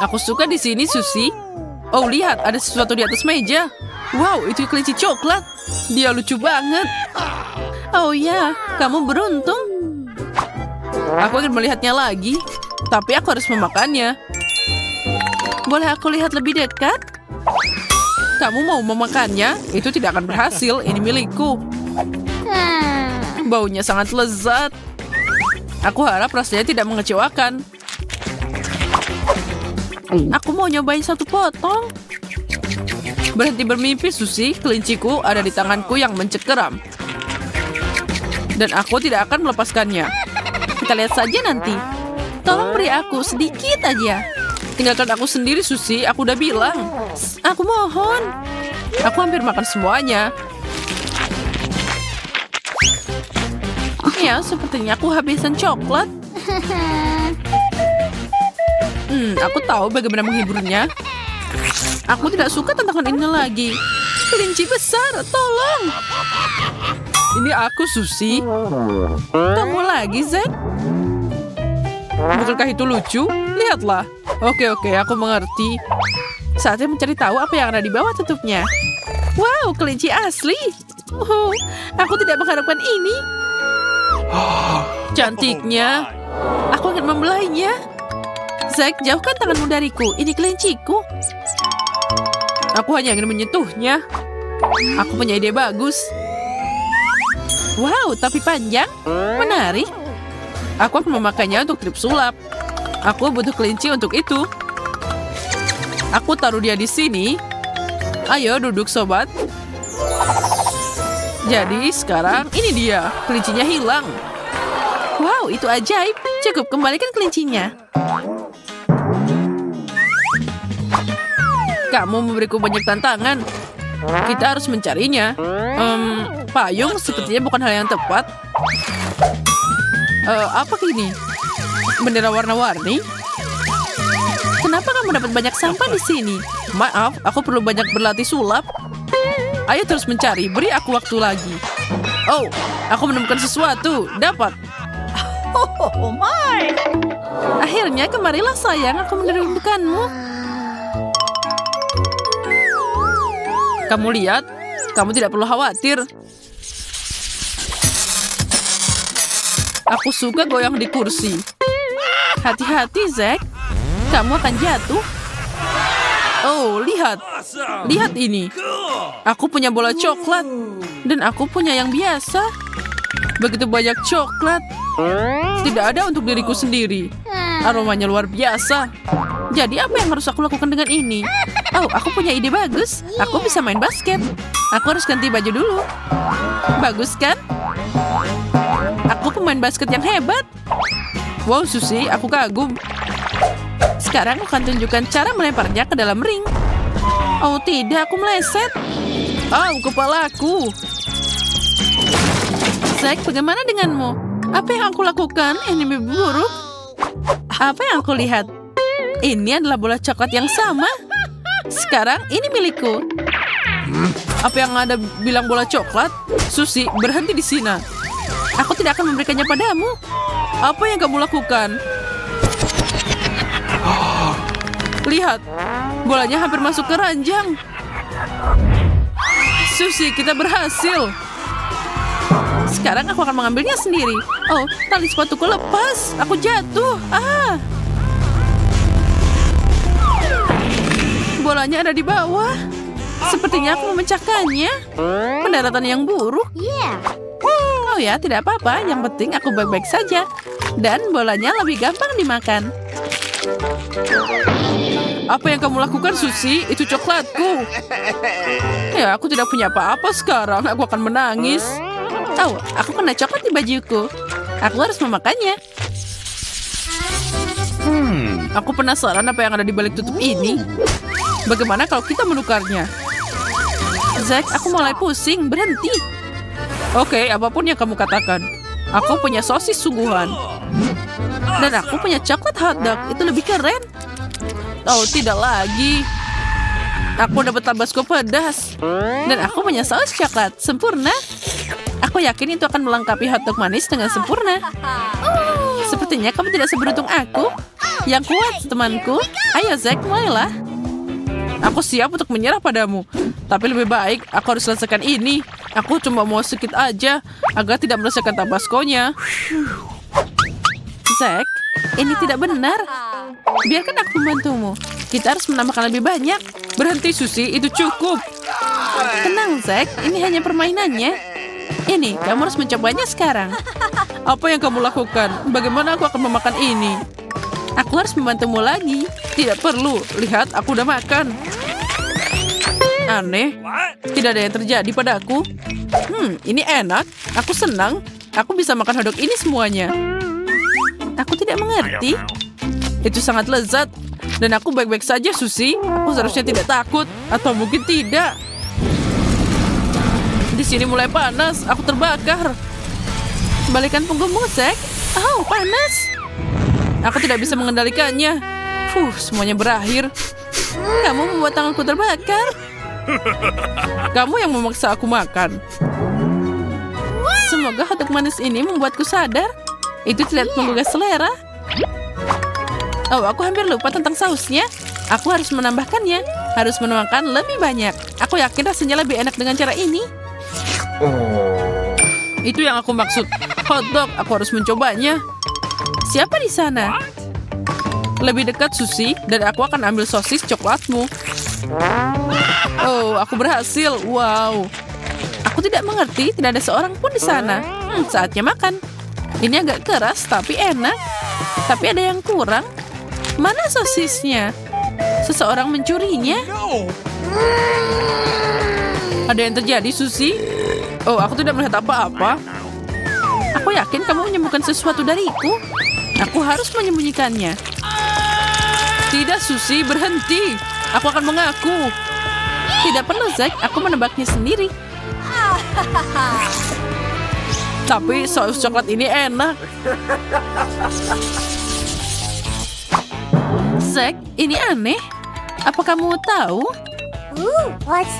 Aku suka di sini, Susi. Oh, lihat, ada sesuatu di atas meja. Wow, itu kelinci coklat. Dia lucu banget. Oh ya, kamu beruntung. Aku ingin melihatnya lagi, tapi aku harus memakannya. Boleh aku lihat lebih dekat? Kamu mau memakannya? Itu tidak akan berhasil, ini milikku. Baunya sangat lezat. Aku harap rasanya tidak mengecewakan. Aku mau nyobain satu potong. Berhenti bermimpi, Susi. Kelinciku ada di tanganku yang mencengkeram. Dan aku tidak akan melepaskannya. Kita lihat saja nanti. Tolong beri aku sedikit aja. Tinggalkan aku sendiri, Susi. Aku udah bilang. Aku mohon. Aku hampir makan semuanya. Ya, sepertinya aku habisan coklat. Aku tahu bagaimana menghiburnya. Aku tidak suka tantangan ini lagi. Kelinci besar, tolong. Ini aku, Susi. Kamu lagi, Zack? Bukankah itu lucu? Lihatlah. Oke, aku mengerti. Saatnya mencari tahu apa yang ada di bawah tutupnya. Wow, kelinci asli. Aku tidak mengharapkan ini. Cantiknya. Aku ingin membelainya. Zack, jauhkan tanganmu dariku. Ini kelinciku. Aku hanya ingin menyentuhnya. Aku punya ide bagus. Wow, tapi panjang. Menarik. Aku akan memakainya untuk trip sulap. Aku butuh kelinci untuk itu. Aku taruh dia di sini. Ayo duduk, sobat. Jadi sekarang ini dia. Kelincinya hilang. Wow, itu ajaib. Cukup, kembalikan kelincinya. Kamu memberiku banyak tantangan. Kita harus mencarinya. Payung sepertinya bukan hal yang tepat. Apa ini? Bendera warna-warni? Kenapa kamu dapat banyak sampah di sini? Maaf, aku perlu banyak berlatih sulap. Ayo terus mencari, beri aku waktu lagi. Oh, aku menemukan sesuatu. Dapat. Oh my. Akhirnya kemarilah sayang, aku merindukanmu. Kamu lihat, kamu tidak perlu khawatir. Aku suka goyang di kursi. Hati-hati, Zack. Kamu akan jatuh. Oh, lihat. Lihat ini. Aku punya bola coklat. Dan aku punya yang biasa. Begitu banyak coklat. Tidak ada untuk diriku sendiri. Aromanya luar biasa. Jadi apa yang harus aku lakukan dengan ini? Oh, aku punya ide bagus. Aku bisa main basket. Aku harus ganti baju dulu. Bagus kan? Aku pemain basket yang hebat. Wow, Susi, aku kagum. Sekarang aku akan tunjukkan cara melemparnya ke dalam ring. Oh tidak, aku meleset. Oh, kepalaku. Zack, bagaimana denganmu? Apa yang aku lakukan? Ini mimpi buruk. Apa yang aku lihat? Ini adalah bola coklat yang sama. Sekarang ini milikku. Apa yang ada bilang bola coklat? Susi, berhenti di sini. Aku tidak akan memberikannya padamu. Apa yang kamu lakukan? Lihat, bolanya hampir masuk ke ranjang. Susi, kita berhasil. Sekarang aku akan mengambilnya sendiri. Oh, tali sepatuku lepas. Aku jatuh. Bolanya ada di bawah. Sepertinya aku memecahkannya. Pendaratan yang buruk. Oh ya, tidak apa-apa. Yang penting aku baik-baik saja. Dan bolanya lebih gampang dimakan. Apa yang kamu lakukan, Susi? Itu coklatku. Ya, aku tidak punya apa-apa sekarang. Aku akan menangis. Oh, aku kena coklat di bajuku. Aku harus memakannya. Aku penasaran apa yang ada di balik tutup ini. Bagaimana kalau kita menukarnya? Zack, aku mulai pusing. Berhenti. Oke, apapun yang kamu katakan. Aku punya sosis sungguhan. Dan aku punya coklat hotdog. Itu lebih keren. Oh, tidak lagi. Aku dapat tabasco pedas. Dan aku punya saus coklat. Sempurna. Aku yakin itu akan melengkapi hotdog manis dengan sempurna. Sepertinya kamu tidak seberuntung aku. Yang kuat, temanku. Ayo, Zack, mulailah. Aku siap untuk menyerah padamu. Tapi lebih baik aku harus selesaikan ini. Aku cuma mau sedikit aja agar tidak merasakan tabasconya. Zack, ini tidak benar. Biarkan aku membantumu. Kita harus menambahkan lebih banyak. Berhenti, Susie. Itu cukup. Tenang, Zack. Ini hanya permainannya. Ini, kamu harus mencobanya sekarang. Apa yang kamu lakukan? Bagaimana aku akan memakan ini? Aku harus membantumu lagi. Tidak perlu. Lihat, aku udah makan. Aneh. Tidak ada yang terjadi padaku. Ini enak. Aku senang. Aku bisa makan hotdog ini semuanya. Aku tidak mengerti. Itu sangat lezat. Dan aku baik-baik saja, Susie. Aku seharusnya tidak takut. Atau mungkin tidak. Di sini mulai panas. Aku terbakar. Kembalikan punggungmu, Zack. Oh, panas. Aku tidak bisa mengendalikannya. Semuanya berakhir. Kamu membuat tanganku terbakar. Kamu yang memaksa aku makan. Semoga hotdog manis ini membuatku sadar. Itu tidak menggugah selera. Oh, aku hampir lupa tentang sausnya. Aku harus menambahkannya. Harus menuangkan lebih banyak. Aku yakin rasanya lebih enak dengan cara ini. Itu yang aku maksud. Hotdog, aku harus mencobanya. Siapa di sana? Lebih dekat, Susie. Dan aku akan ambil sosis coklatmu. Oh, aku berhasil. Wow. Aku tidak mengerti. Tidak ada seorang pun di sana. Saatnya makan. Ini agak keras, tapi enak. Tapi ada yang kurang. Mana sosisnya? Seseorang mencurinya? Ada yang terjadi, Susie? Oh, aku tidak melihat apa-apa. Aku yakin kamu menyembunyikan sesuatu dariku. Aku harus menyembunyikannya. Tidak, Susie, berhenti. Aku akan mengaku. Tidak perlu, Zack. Aku menebaknya sendiri. Tapi saus coklat ini enak. Zack, ini aneh. Apa kamu tahu?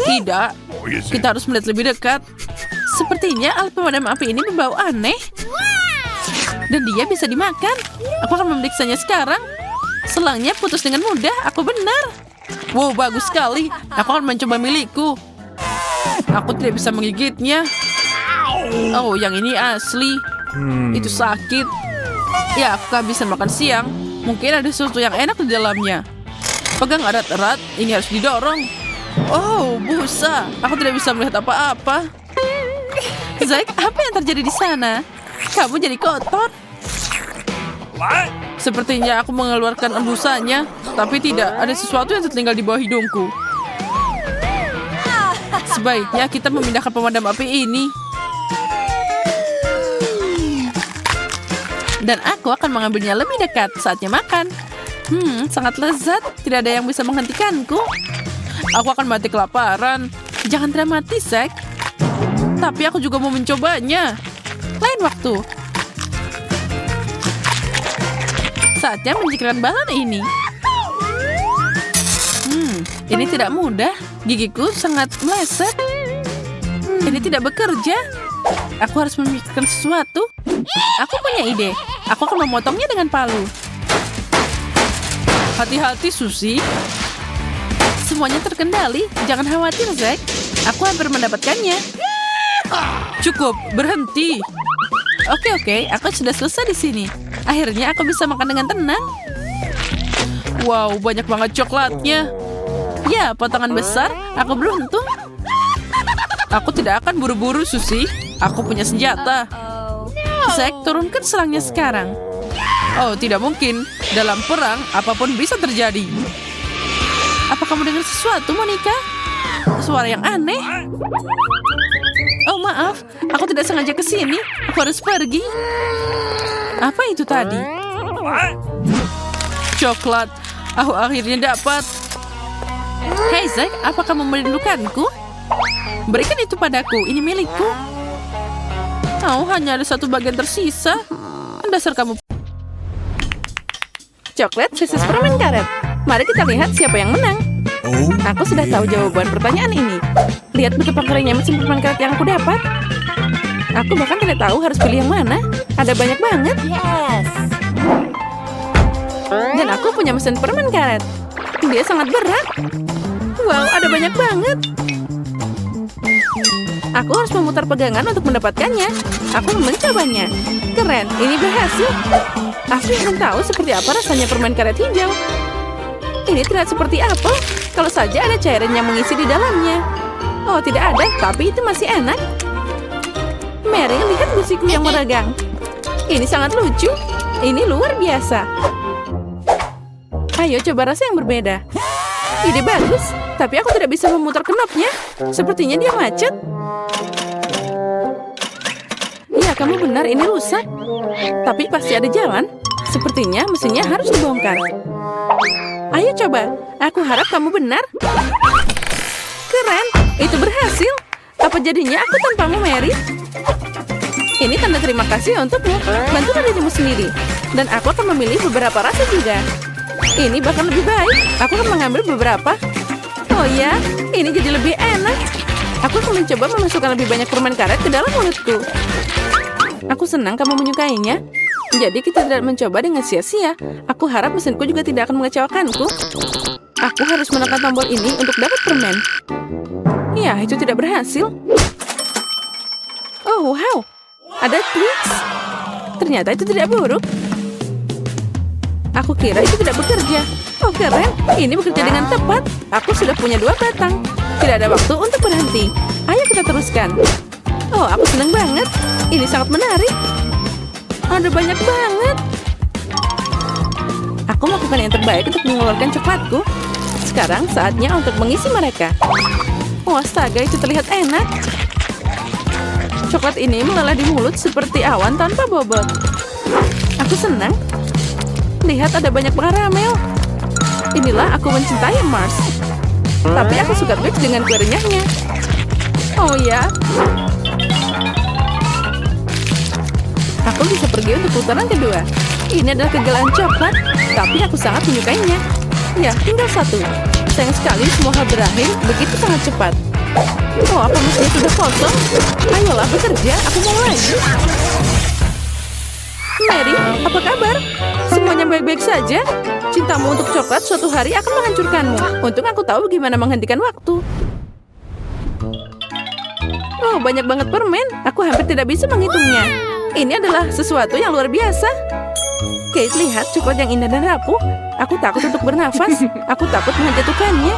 Tidak. Kita harus melihat lebih dekat. Sepertinya alat pemadam api ini berbau aneh. Dan dia bisa dimakan. Aku akan memeriksanya sekarang. Selangnya putus dengan mudah. Aku benar. Wow, bagus sekali. Aku akan mencoba milikku. Aku tidak bisa menggigitnya. Oh, yang ini asli. Itu sakit. Ya, aku kehabisan makan siang. Mungkin ada sesuatu yang enak di dalamnya. Pegang erat-erat. Ini harus didorong. Oh, busa. Aku tidak bisa melihat apa-apa. Zack, apa yang terjadi di sana? Kamu jadi kotor. Sepertinya aku mengeluarkan embusanya. Tapi tidak, ada sesuatu yang tertinggal di bawah hidungku. Sebaiknya kita memindahkan pemadam api ini. Dan aku akan mengambilnya lebih dekat. Saatnya makan. Sangat lezat. Tidak ada yang bisa menghentikanku. Aku akan mati kelaparan. Jangan dramatis, Zack. Tapi aku juga mau mencobanya. Lain waktu. Saatnya menjikirkan balon ini. Ini tidak mudah. Gigiku sangat meleset. Ini tidak bekerja. Aku harus memikirkan sesuatu. Aku punya ide. Aku akan memotongnya dengan palu. Hati-hati, Susie. Semuanya terkendali. Jangan khawatir, Zack. Aku hampir mendapatkannya. Cukup, berhenti. Oke, aku sudah selesai di sini. Akhirnya aku bisa makan dengan tenang. Wow, banyak banget coklatnya. Ya, potongan besar. Aku beruntung. Aku tidak akan buru-buru, Susie. Aku punya senjata. Zack, turunkan selangnya sekarang. Oh, tidak mungkin. Dalam perang, apapun bisa terjadi. Apa kamu dengar sesuatu, Monica? Suara yang aneh. Oh, maaf. Aku tidak sengaja ke sini. Aku harus pergi. Apa itu tadi? Coklat. Aku akhirnya dapat. Hey, Zack, apa kamu merindukanku? Berikan itu padaku. Ini milikku. Oh, hanya ada satu bagian tersisa. Dasar kamu. Coklat versus permen karet. Mari kita lihat siapa yang menang. Aku sudah tahu jawaban pertanyaan ini. Lihat betapa kerennya mesin permen karet yang aku dapat. Aku bahkan tidak tahu harus pilih yang mana. Ada banyak banget. Yes. Dan aku punya mesin permen karet. Dia sangat berat. Wow, ada banyak banget. Aku harus memutar pegangan untuk mendapatkannya. Aku mencobanya. Keren, ini berhasil. Aku ingin tahu seperti apa rasanya permen karet hijau. Ini terlihat seperti apel. Kalau saja ada cairan yang mengisi di dalamnya. Oh, tidak ada, tapi itu masih enak. Mary, lihat gusiku yang meregang. Ini sangat lucu. Ini luar biasa. Ayo coba rasa yang berbeda. Ide bagus, tapi aku tidak bisa memutar knopnya. Sepertinya dia macet. Ya, kamu benar, ini rusak. Tapi pasti ada jalan. Sepertinya mesinnya harus dibongkar. Ayo coba. Aku harap kamu benar. Keren, itu berhasil. Apa jadinya aku tanpamu, Mary? Ini tanda terima kasih untukmu. Bantulah dirimu sendiri. Dan aku akan memilih beberapa rasa juga. Ini bahkan lebih baik. Aku akan mengambil beberapa. Oh ya, ini jadi lebih enak. Aku akan mencoba memasukkan lebih banyak permen karet ke dalam mulutku. Aku senang kamu menyukainya. Jadi kita tidak mencoba dengan sia-sia. Aku harap mesinku juga tidak akan mengecewakanku. Aku harus menekan tombol ini untuk dapat permen. Ya, itu tidak berhasil. Oh, wow. Ada Twix. Ternyata itu tidak buruk. Aku kira itu tidak bekerja. Oh, keren. Ini bekerja dengan tepat. Aku sudah punya 2 batang. Tidak ada waktu untuk berhenti. Ayo kita teruskan. Oh, aku senang banget. Ini sangat menarik. Ada banyak banget. Aku melakukan yang terbaik untuk mengeluarkan coklatku. Sekarang saatnya untuk mengisi mereka. Oh, astaga, itu terlihat enak. Coklat ini meleleh di mulut seperti awan tanpa bobot. Aku senang. Lihat, ada banyak karamel. Inilah aku mencintai Mars. Tapi aku suka Twix dengan kue renyahnya. Oh ya. Aku bisa pergi untuk putaran kedua. Ini adalah kegagalan coklat, tapi aku sangat menyukainya. Ya, tinggal 1. Sayang sekali semua hal berakhir begitu sangat cepat. Oh, apa mesinnya sudah kosong? Ayolah bekerja, aku mau lagi. Mary, apa kabar? Semuanya baik-baik saja? Cintamu untuk coklat suatu hari akan menghancurkanmu. Untung aku tahu bagaimana menghentikan waktu. Oh, banyak banget permen. Aku hampir tidak bisa menghitungnya. Ini adalah sesuatu yang luar biasa. Kate, lihat coklat yang indah dan rapuh. Aku takut untuk bernafas. Aku takut menjatuhkannya.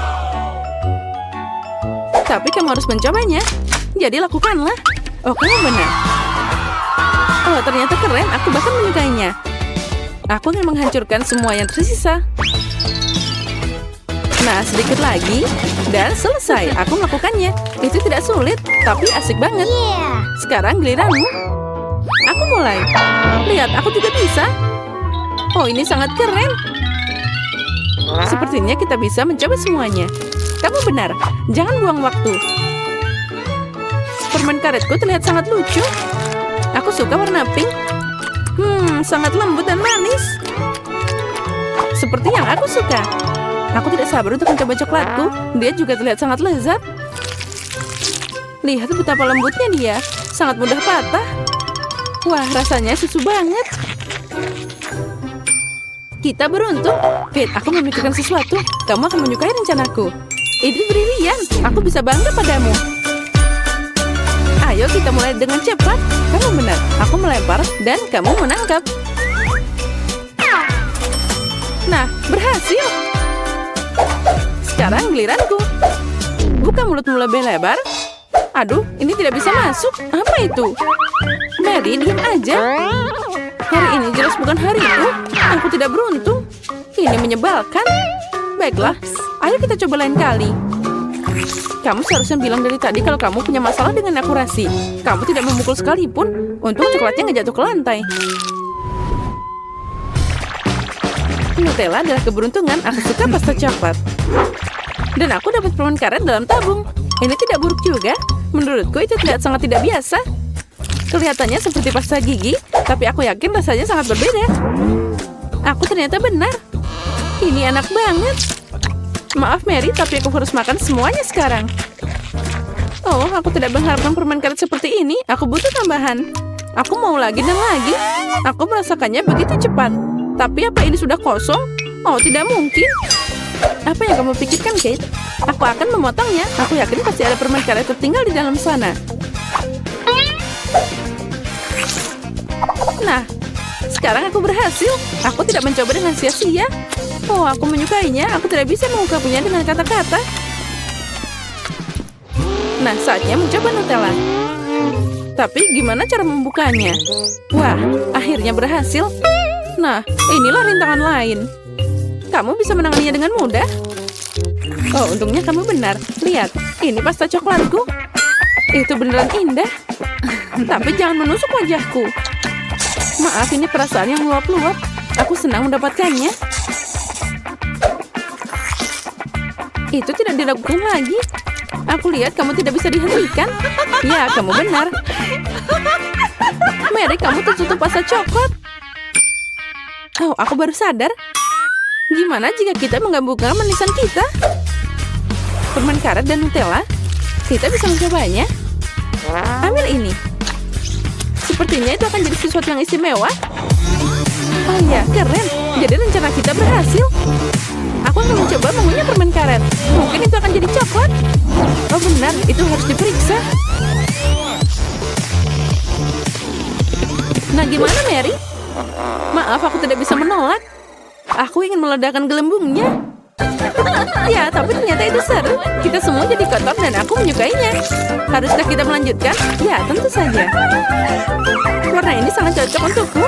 Tapi kamu harus mencobanya. Jadi lakukanlah. Oh, kamu benar. Oh, ternyata keren. Aku bahkan menyukainya. Aku ingin menghancurkan semua yang tersisa. Nah, sedikit lagi. Dan selesai. Aku melakukannya. Itu tidak sulit, tapi asik banget. Sekarang giliranmu. Aku mulai. Lihat, aku juga bisa. Oh, ini sangat keren. Sepertinya kita bisa mencoba semuanya. Kamu benar. Jangan buang waktu. Permen karetku terlihat sangat lucu. Aku suka warna pink. Sangat lembut dan manis. Seperti yang aku suka. Aku tidak sabar untuk mencoba coklatku. Dia juga terlihat sangat lezat. Lihat betapa lembutnya dia. Sangat mudah patah. Wah, rasanya susu banget. Kita beruntung. Kate, aku memikirkan sesuatu. Kamu akan menyukai rencanaku. Ini brilian. Aku bisa bangga padamu. Ayo kita mulai dengan cepat. Kamu benar. Aku melempar dan kamu menangkap. Nah, berhasil. Sekarang giliranku. Buka mulutmu lebih lebar. Aduh, ini tidak bisa masuk. Apa itu? Mary, diam aja. Hari ini jelas bukan hariku. Aku tidak beruntung. Ini menyebalkan. Baiklah, ayo kita coba lain kali. Kamu seharusnya bilang dari tadi kalau kamu punya masalah dengan akurasi. Kamu tidak memukul sekalipun. Untung coklatnya nggak jatuh ke lantai. Nutella adalah keberuntungan. Aku suka pasta coklat. Dan aku dapat permen karet dalam tabung. Ini tidak buruk juga. Menurutku itu sangat tidak biasa. Kelihatannya seperti pasta gigi, tapi aku yakin rasanya sangat berbeda. Aku ternyata benar. Ini enak banget. Maaf Mary, tapi aku harus makan semuanya sekarang. Oh, aku tidak mengharapkan permen karet seperti ini. Aku butuh tambahan. Aku mau lagi dan lagi. Aku merasakannya begitu cepat. Tapi apa ini sudah kosong? Oh, tidak mungkin. Apa yang kamu pikirkan, Kate? Aku akan memotongnya. Aku yakin pasti ada permen karet tertinggal di dalam sana. Nah, sekarang aku berhasil. Aku tidak mencoba dengan sia-sia. Oh, aku menyukainya. Aku tidak bisa mengungkapnya dengan kata-kata. Nah, saatnya mencoba Nutella. Tapi gimana cara membukanya? Wah, akhirnya berhasil. Nah, inilah rintangan lain. Kamu bisa menanganinya dengan mudah. Oh, untungnya kamu benar. Lihat, ini pasta coklatku. Itu beneran indah. Tapi jangan menusuk wajahku. Maaf, ini perasaan yang meluap-luap. Aku senang mendapatkannya. Itu tidak dilakukan lagi. Aku lihat kamu tidak bisa dihentikan. Ya, kamu benar. Mary, kamu tertutup pasta coklat. Oh, aku baru sadar. Gimana jika kita menggabungkan manisan kita? Permen karet dan Nutella? Kita bisa mencobanya. Ambil ini. Sepertinya itu akan jadi sesuatu yang istimewa. Oh ya, keren. Jadi rencana kita berhasil. Aku akan mencoba mengunyah permen karet. Mungkin itu akan jadi coklat. Oh benar, itu harus diperiksa. Nah, gimana, Mary? Maaf, aku tidak bisa menolak. Aku ingin meledakkan gelembungnya. Ya, tapi ternyata itu seru. Kita semua jadi kotor dan aku menyukainya. Haruskah kita melanjutkan? Ya, tentu saja. Warna ini sangat cocok untukku.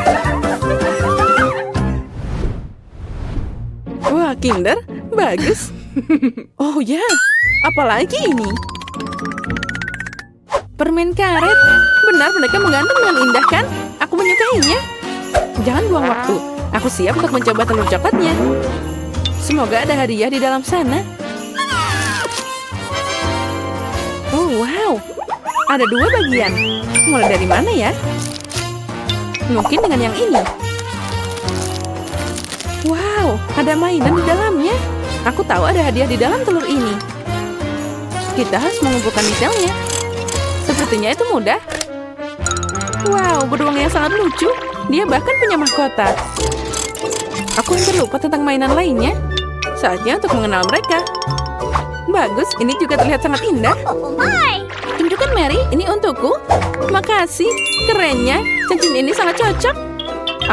Wah, Kinder, bagus. Oh ya, apalagi ini? Permen karet. Benar, mereka menggantung dengan indah kan? Aku menyukainya. Jangan buang waktu. Aku siap untuk mencoba telur coklatnya. Semoga ada hadiah di dalam sana. Oh, wow. Ada 2 bagian. Mulai dari mana ya? Mungkin dengan yang ini. Wow, ada mainan di dalamnya. Aku tahu ada hadiah di dalam telur ini. Kita harus mengumpulkan detailnya. Sepertinya itu mudah. Wow, beruang yang sangat lucu. Dia bahkan punya mahkota. Aku hampir lupa tentang mainan lainnya. Saatnya untuk mengenal mereka. Bagus, ini juga terlihat sangat indah. Tunjukkan, Mary, ini untukku. Makasih, kerennya. Cincin ini sangat cocok.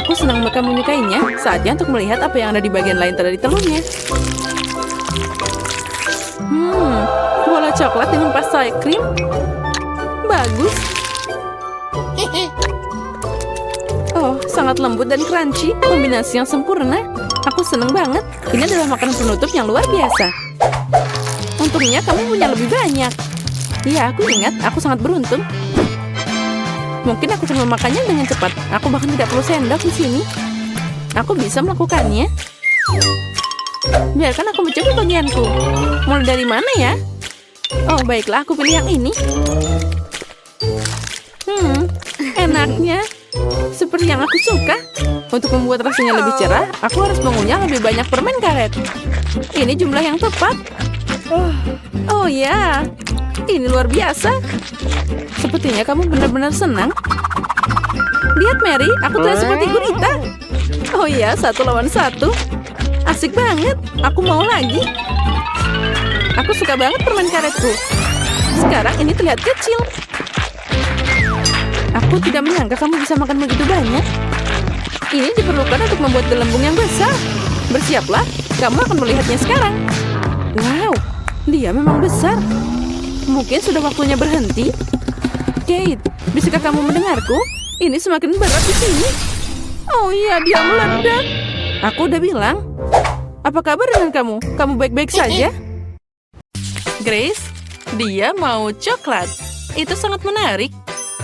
Aku senang mereka menyukainya. Saatnya untuk melihat apa yang ada di bagian lain dari telurnya. Bola coklat dengan pasta krim. Bagus. Oh, sangat lembut dan crunchy. Kombinasi yang sempurna. Aku senang banget. Ini adalah makanan penutup yang luar biasa. Untungnya kamu punya lebih banyak. Ya, aku ingat. Aku sangat beruntung. Mungkin aku akan memakannya dengan cepat. Aku bahkan tidak perlu sendok di sini. Aku bisa melakukannya. Biarkan aku mencoba bagianku. Mulai dari mana ya? Oh, baiklah. Aku pilih yang ini. Enaknya. Seperti yang aku suka. Untuk membuat rasanya lebih cerah, aku harus mengunyah lebih banyak permen karet. Ini jumlah yang tepat. Oh ya, ini luar biasa. Sepertinya kamu benar-benar senang. Lihat, Mary, aku terlihat seperti gurita. Oh ya, 1 lawan 1. Asik banget. Aku mau lagi. Aku suka banget permen karetku. Sekarang ini terlihat kecil. Aku tidak menyangka kamu bisa makan begitu banyak. Ini diperlukan untuk membuat gelembung yang besar. Bersiaplah, kamu akan melihatnya sekarang. Wow, dia memang besar. Mungkin sudah waktunya berhenti. Kate, bisakah kamu mendengarku? Ini semakin berat di sini. Oh iya, dia meledak. Aku udah bilang. Apa kabar dengan kamu? Kamu baik-baik saja? Grace, dia mau coklat. Itu sangat menarik.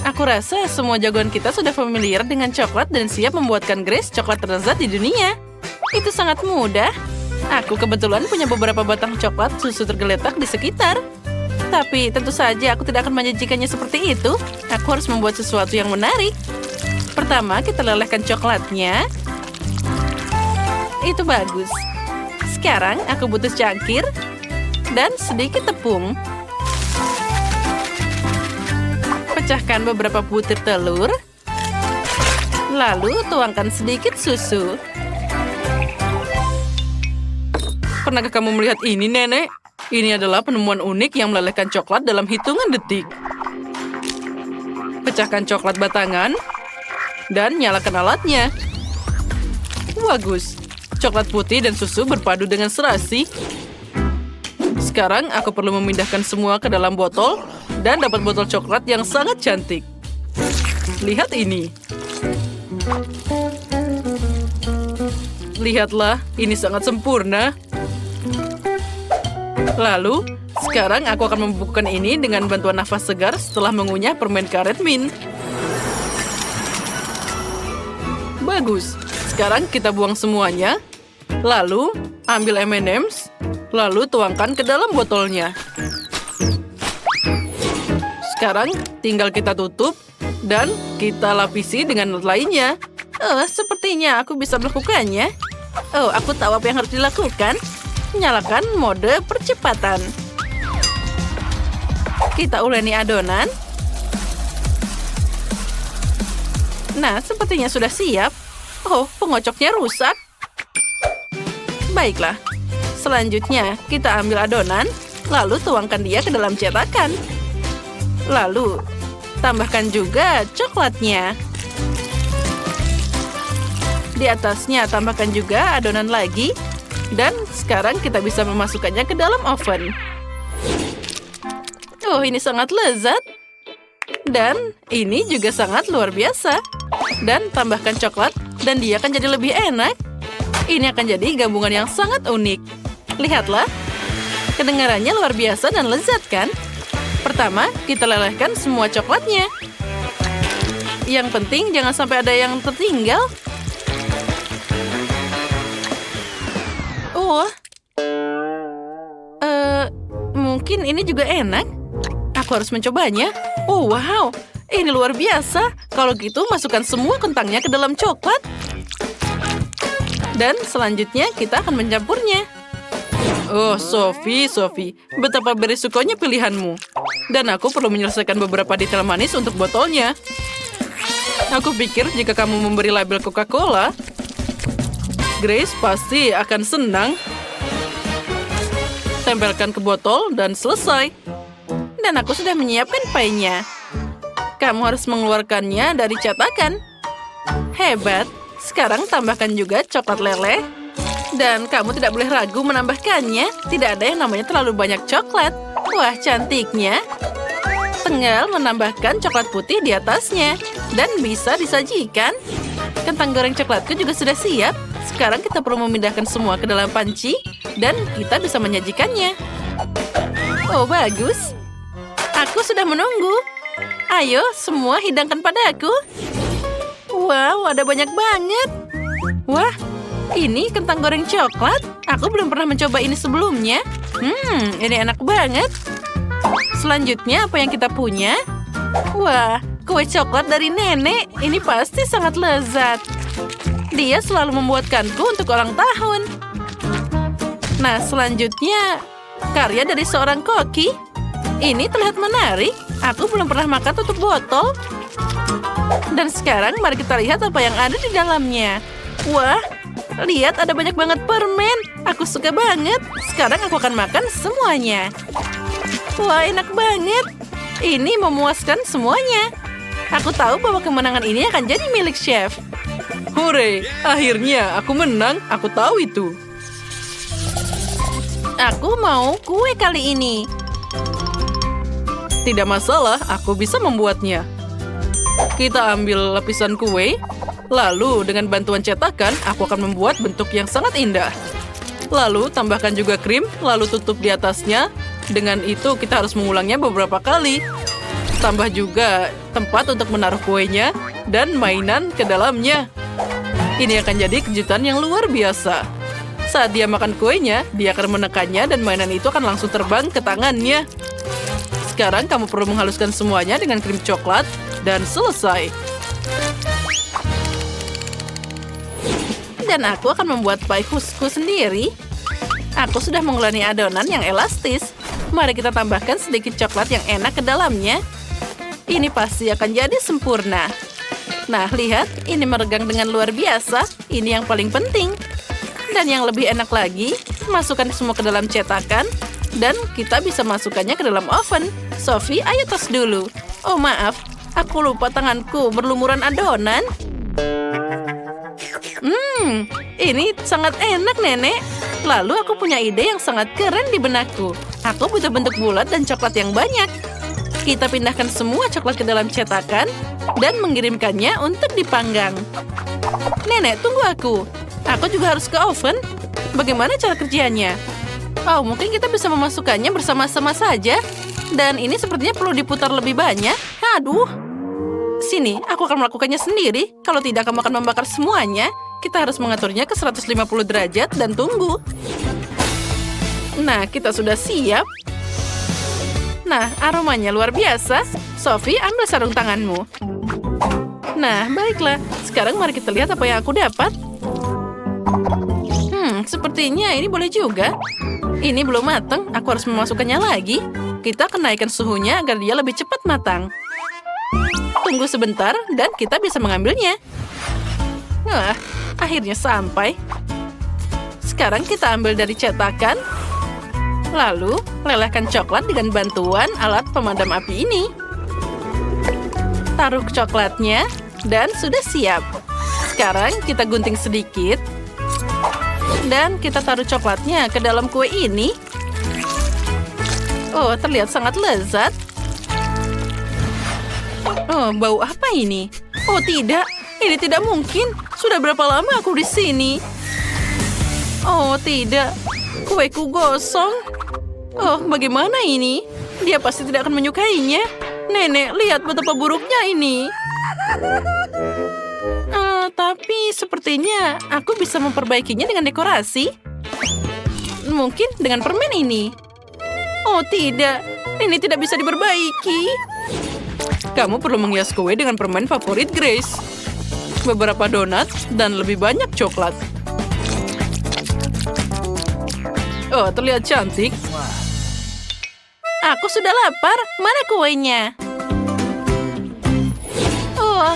Aku rasa semua jagoan kita sudah familiar dengan coklat dan siap membuatkan Grace coklat terlezat di dunia. Itu sangat mudah. Aku kebetulan punya beberapa batang coklat susu tergeletak di sekitar. Tapi tentu saja aku tidak akan menyajikannya seperti itu. Aku harus membuat sesuatu yang menarik. Pertama, kita lelehkan coklatnya. Itu bagus. Sekarang aku butuh cangkir dan sedikit tepung. Pecahkan beberapa butir telur. Lalu tuangkan sedikit susu. Pernahkah kamu melihat ini, Nenek? Ini adalah penemuan unik yang melelehkan coklat dalam hitungan detik. Pecahkan coklat batangan dan nyalakan alatnya. Bagus. Coklat putih dan susu berpadu dengan serasi. Sekarang aku perlu memindahkan semua ke dalam botol dan dapat botol coklat yang sangat cantik. Lihat ini. Lihatlah, ini sangat sempurna. Lalu, sekarang aku akan membubukkan ini dengan bantuan nafas segar setelah mengunyah permen karet mint. Bagus. Sekarang kita buang semuanya. Lalu, ambil M&M's. Lalu tuangkan ke dalam botolnya. Sekarang tinggal kita tutup dan kita lapisi dengan lainnya. Oh, sepertinya aku bisa melakukannya. Oh, aku tahu apa yang harus dilakukan. Nyalakan mode percepatan. Kita uleni adonan. Nah, sepertinya sudah siap. Oh, pengocoknya rusak. Baiklah. Selanjutnya, kita ambil adonan, lalu tuangkan dia ke dalam cetakan. Lalu, tambahkan juga coklatnya. Di atasnya tambahkan juga adonan lagi. Dan sekarang kita bisa memasukkannya ke dalam oven. Oh, ini sangat lezat. Dan ini juga sangat luar biasa. Dan tambahkan coklat dan dia akan jadi lebih enak. Ini akan jadi gabungan yang sangat unik. Lihatlah. Kedengarannya luar biasa dan lezat kan? Pertama, kita lelehkan semua coklatnya. Yang penting jangan sampai ada yang tertinggal. Oh, mungkin ini juga enak. Aku harus mencobanya. Oh, wow. Ini luar biasa. Kalau gitu, masukkan semua kentangnya ke dalam coklat. Dan selanjutnya, kita akan mencampurnya. Oh, Sophie. Betapa berisikonya pilihanmu. Dan aku perlu menyelesaikan beberapa detail manis untuk botolnya. Aku pikir jika kamu memberi label Coca-Cola, Grace pasti akan senang. Tempelkan ke botol dan selesai. Dan aku sudah menyiapkan pie-nya. Kamu harus mengeluarkannya dari cetakan. Hebat. Sekarang tambahkan juga coklat leleh. Dan kamu tidak boleh ragu menambahkannya. Tidak ada yang namanya terlalu banyak coklat. Wah, cantiknya. Tinggal menambahkan coklat putih di atasnya. Dan bisa disajikan. Kentang goreng coklatku juga sudah siap. Sekarang kita perlu memindahkan semua ke dalam panci. Dan kita bisa menyajikannya. Oh, bagus. Aku sudah menunggu. Ayo, semua hidangkan padaku. Wow, ada banyak banget. Wah, ini kentang goreng coklat. Aku belum pernah mencoba ini sebelumnya. Ini enak banget. Selanjutnya, apa yang kita punya? Wah, kue coklat dari nenek. Ini pasti sangat lezat. Dia selalu membuatkanku untuk ulang tahun. Nah, selanjutnya, karya dari seorang koki. Ini terlihat menarik. Aku belum pernah makan tutup botol. Dan sekarang mari kita lihat apa yang ada di dalamnya. Wah, lihat ada banyak banget permen. Aku suka banget. Sekarang aku akan makan semuanya. Wah, enak banget. Ini memuaskan semuanya. Aku tahu bahwa kemenangan ini akan jadi milik chef. Hore, akhirnya aku menang. Aku tahu itu. Aku mau kue kali ini. Tidak masalah, aku bisa membuatnya. Kita ambil lapisan kue, lalu dengan bantuan cetakan, aku akan membuat bentuk yang sangat indah. Lalu tambahkan juga krim, lalu tutup di atasnya. Dengan itu kita harus mengulangnya beberapa kali. Tambah juga tempat untuk menaruh kuenya dan mainan ke dalamnya. Ini akan jadi kejutan yang luar biasa. Saat dia makan kuenya, dia akan menekannya dan mainan itu akan langsung terbang ke tangannya. Sekarang kamu perlu menghaluskan semuanya dengan krim coklat dan selesai. Dan aku akan membuat pie khususku sendiri. Aku sudah menguleni adonan yang elastis. Mari kita tambahkan sedikit coklat yang enak ke dalamnya. Ini pasti akan jadi sempurna. Nah, lihat, ini meregang dengan luar biasa. Ini yang paling penting. Dan yang lebih enak lagi, masukkan semua ke dalam cetakan. Dan kita bisa masukkannya ke dalam oven. Sophie, ayo tos dulu. Oh maaf, aku lupa tanganku berlumuran adonan. Ini sangat enak, Nenek. Lalu aku punya ide yang sangat keren di benakku. Aku butuh bentuk bulat dan coklat yang banyak. Kita pindahkan semua coklat ke dalam cetakan dan mengirimkannya untuk dipanggang. Nenek, tunggu aku. Aku juga harus ke oven. Bagaimana cara kerjanya? Oh, mungkin kita bisa memasukkannya bersama-sama saja. Dan ini sepertinya perlu diputar lebih banyak. Aduh. Sini, aku akan melakukannya sendiri. Kalau tidak, kamu akan membakar semuanya. Kita harus mengaturnya ke 150 derajat dan tunggu. Nah, kita sudah siap. Nah, aromanya luar biasa. Sophie, ambil sarung tanganmu. Nah, baiklah. Sekarang mari kita lihat apa yang aku dapat. Sepertinya ini boleh juga. Ini belum matang, aku harus memasukkannya lagi. Kita akan naikkan suhunya agar dia lebih cepat matang. Tunggu sebentar dan kita bisa mengambilnya. Wah, akhirnya sampai. Sekarang kita ambil dari cetakan. Lalu, lelehkan coklat dengan bantuan alat pemadam api ini. Taruh coklatnya dan sudah siap. Sekarang kita gunting sedikit. Dan kita taruh coklatnya ke dalam kue ini. Oh, terlihat sangat lezat. Oh, bau apa ini? Oh, tidak. Ini tidak mungkin. Sudah berapa lama aku di sini? Oh, tidak. Kueku gosong. Oh, bagaimana ini? Dia pasti tidak akan menyukainya. Nenek, lihat betapa buruknya ini. Tapi sepertinya aku bisa memperbaikinya dengan dekorasi. Mungkin dengan permen ini. Oh tidak, ini tidak bisa diperbaiki. Kamu perlu menghias kue dengan permen favorit Grace. Beberapa donat dan lebih banyak coklat. Oh, terlihat cantik. Aku sudah lapar. Mana kuenya? Oh,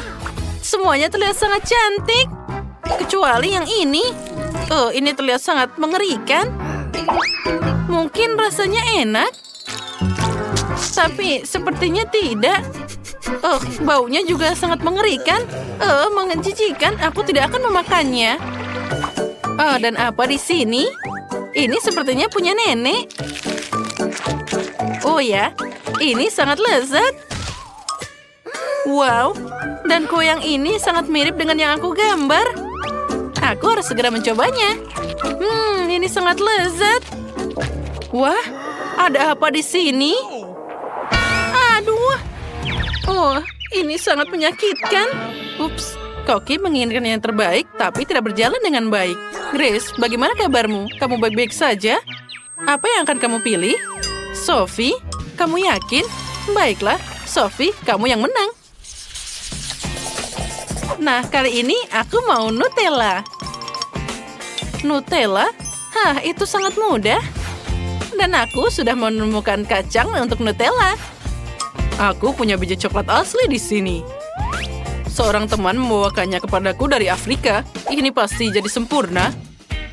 semuanya terlihat sangat cantik. Kecuali yang ini. Oh, ini terlihat sangat mengerikan. Mungkin rasanya enak. Tapi sepertinya tidak. Oh, baunya juga sangat mengerikan. Oh, menjijikan. Aku tidak akan memakannya. Oh, dan apa di sini? Ini sepertinya punya nenek. Oh ya, ini sangat lezat. Wow, dan kue yang ini sangat mirip dengan yang aku gambar. Aku harus segera mencobanya. Ini sangat lezat. Wah, ada apa di sini? Aduh. Oh, ini sangat menyakitkan. Ups, Koki menginginkan yang terbaik, tapi tidak berjalan dengan baik. Grace, bagaimana kabarmu? Kamu baik-baik saja? Apa yang akan kamu pilih? Sophie, kamu yakin? Baiklah, Sophie, kamu yang menang. Nah, kali ini aku mau Nutella. Nutella? Hah, itu sangat mudah. Dan aku sudah menemukan kacang untuk Nutella. Aku punya biji coklat asli di sini. Seorang teman membawakannya kepadaku dari Afrika. Ini pasti jadi sempurna.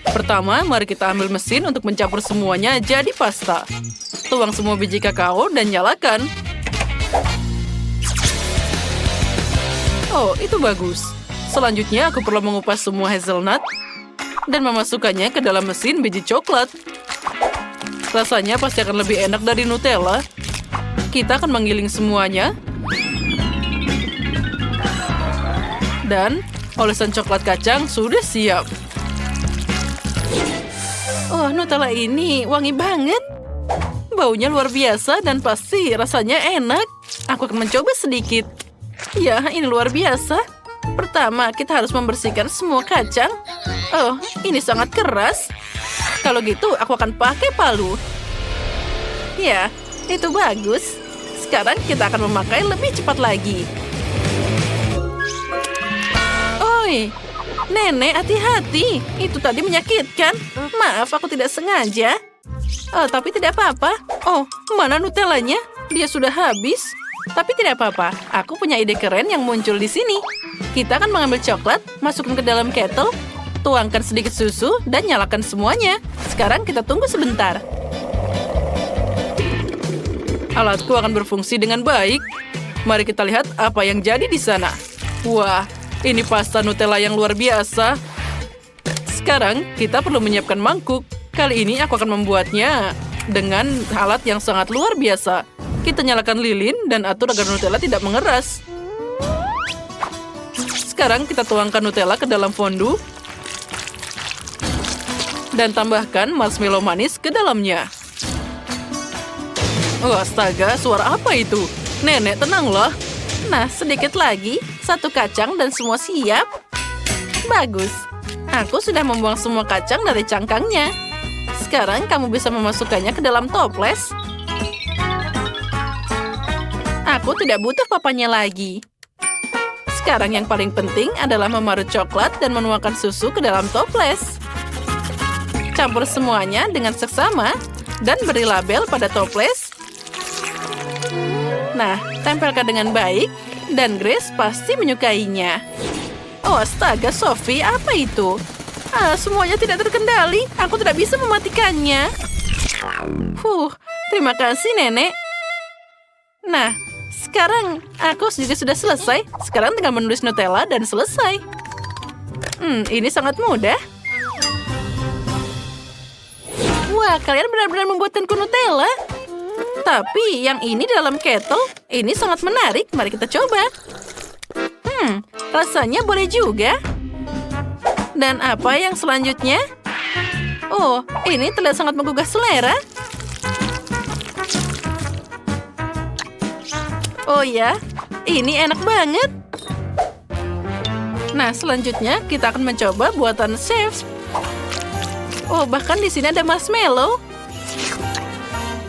Pertama, mari kita ambil mesin untuk mencampur semuanya jadi pasta. Tuang semua biji kakao dan nyalakan. Oh, itu bagus. Selanjutnya, aku perlu mengupas semua hazelnut dan memasukkannya ke dalam mesin biji coklat. Rasanya pasti akan lebih enak dari Nutella. Kita akan menggiling semuanya. Dan olesan coklat kacang sudah siap. Oh, Nutella ini wangi banget. Baunya luar biasa dan pasti rasanya enak. Aku akan mencoba sedikit. Ya, ini luar biasa. Pertama, kita harus membersihkan semua kacang. Oh, ini sangat keras. Kalau gitu, aku akan pakai palu. Ya, itu bagus. Sekarang kita akan memakai lebih cepat lagi. Oi, Nenek, hati-hati. Itu tadi menyakitkan. Maaf, aku tidak sengaja. Oh, tapi tidak apa-apa. Oh, mana Nutellanya? Dia sudah habis. Tapi tidak apa-apa. Aku punya ide keren yang muncul di sini. Kita akan mengambil coklat, masukkan ke dalam kettle, Tuangkan sedikit susu dan nyalakan semuanya. Sekarang kita tunggu sebentar. Alatku akan berfungsi dengan baik. Mari kita lihat apa yang jadi di sana. Wah, ini pasta Nutella yang luar biasa. Sekarang kita perlu menyiapkan mangkuk. Kali ini aku akan membuatnya dengan alat yang sangat luar biasa. Kita nyalakan lilin dan atur agar Nutella tidak mengeras. Sekarang kita tuangkan Nutella ke dalam fondue. Dan tambahkan marshmallow manis ke dalamnya. Oh, astaga, suara apa itu? Nenek, tenanglah. Nah, sedikit lagi. 1 kacang dan semua siap. Bagus. Aku sudah membuang semua kacang dari cangkangnya. Sekarang kamu bisa memasukkannya ke dalam toples. Aku tidak butuh papanya lagi. Sekarang yang paling penting adalah memarut coklat dan menuangkan susu ke dalam toples. Campur semuanya dengan seksama dan beri label pada toples. Nah, tempelkan dengan baik dan Grace pasti menyukainya. Oh, astaga, Sophie, apa itu? Semuanya tidak terkendali. Aku tidak bisa mematikannya. Terima kasih, Nenek. Nah, sekarang aku juga sudah selesai. Sekarang tinggal menulis Nutella dan selesai. Ini sangat mudah. Wah, kalian benar-benar membuatkanku Nutella. Tapi yang ini dalam kettle, ini sangat menarik. Mari kita coba. Rasanya boleh juga. Dan apa yang selanjutnya? Oh, ini terlihat sangat menggugah selera. Oh ya, ini enak banget. Nah, selanjutnya kita akan mencoba buatan chef. Oh, bahkan di sini ada marshmallow.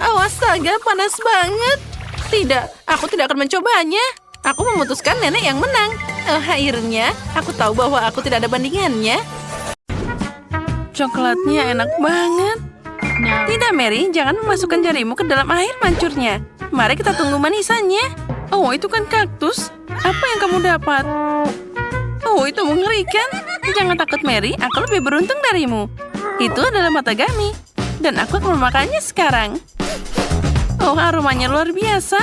Oh, astaga, panas banget. Tidak, aku tidak akan mencobanya. Aku memutuskan nenek yang menang. Oh, akhirnya, aku tahu bahwa aku tidak ada bandingannya. Coklatnya enak banget. Tidak, Mary, jangan memasukkan jarimu ke dalam air mancurnya. Mari kita tunggu manisannya. Oh, itu kan kaktus. Apa yang kamu dapat? Oh, itu mengerikan. Jangan takut, Mary. Aku lebih beruntung darimu. Itu adalah matagami. Dan aku akan memakannya sekarang. Oh, aromanya luar biasa.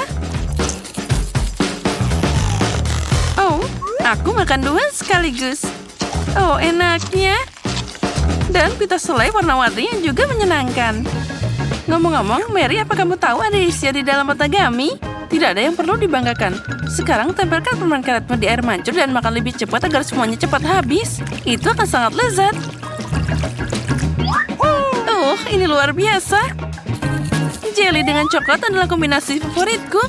Oh, aku makan 2 sekaligus. Oh, enaknya. Dan pita selai warna-warni yang juga menyenangkan. Ngomong-ngomong, Mary, apa kamu tahu ada isian di dalam matagami? Tidak ada yang perlu dibanggakan. Sekarang tempelkan permen karetmu di air mancur dan makan lebih cepat agar semuanya cepat habis. Itu akan sangat lezat. Oh, ini luar biasa. Jelly dengan coklat adalah kombinasi favoritku.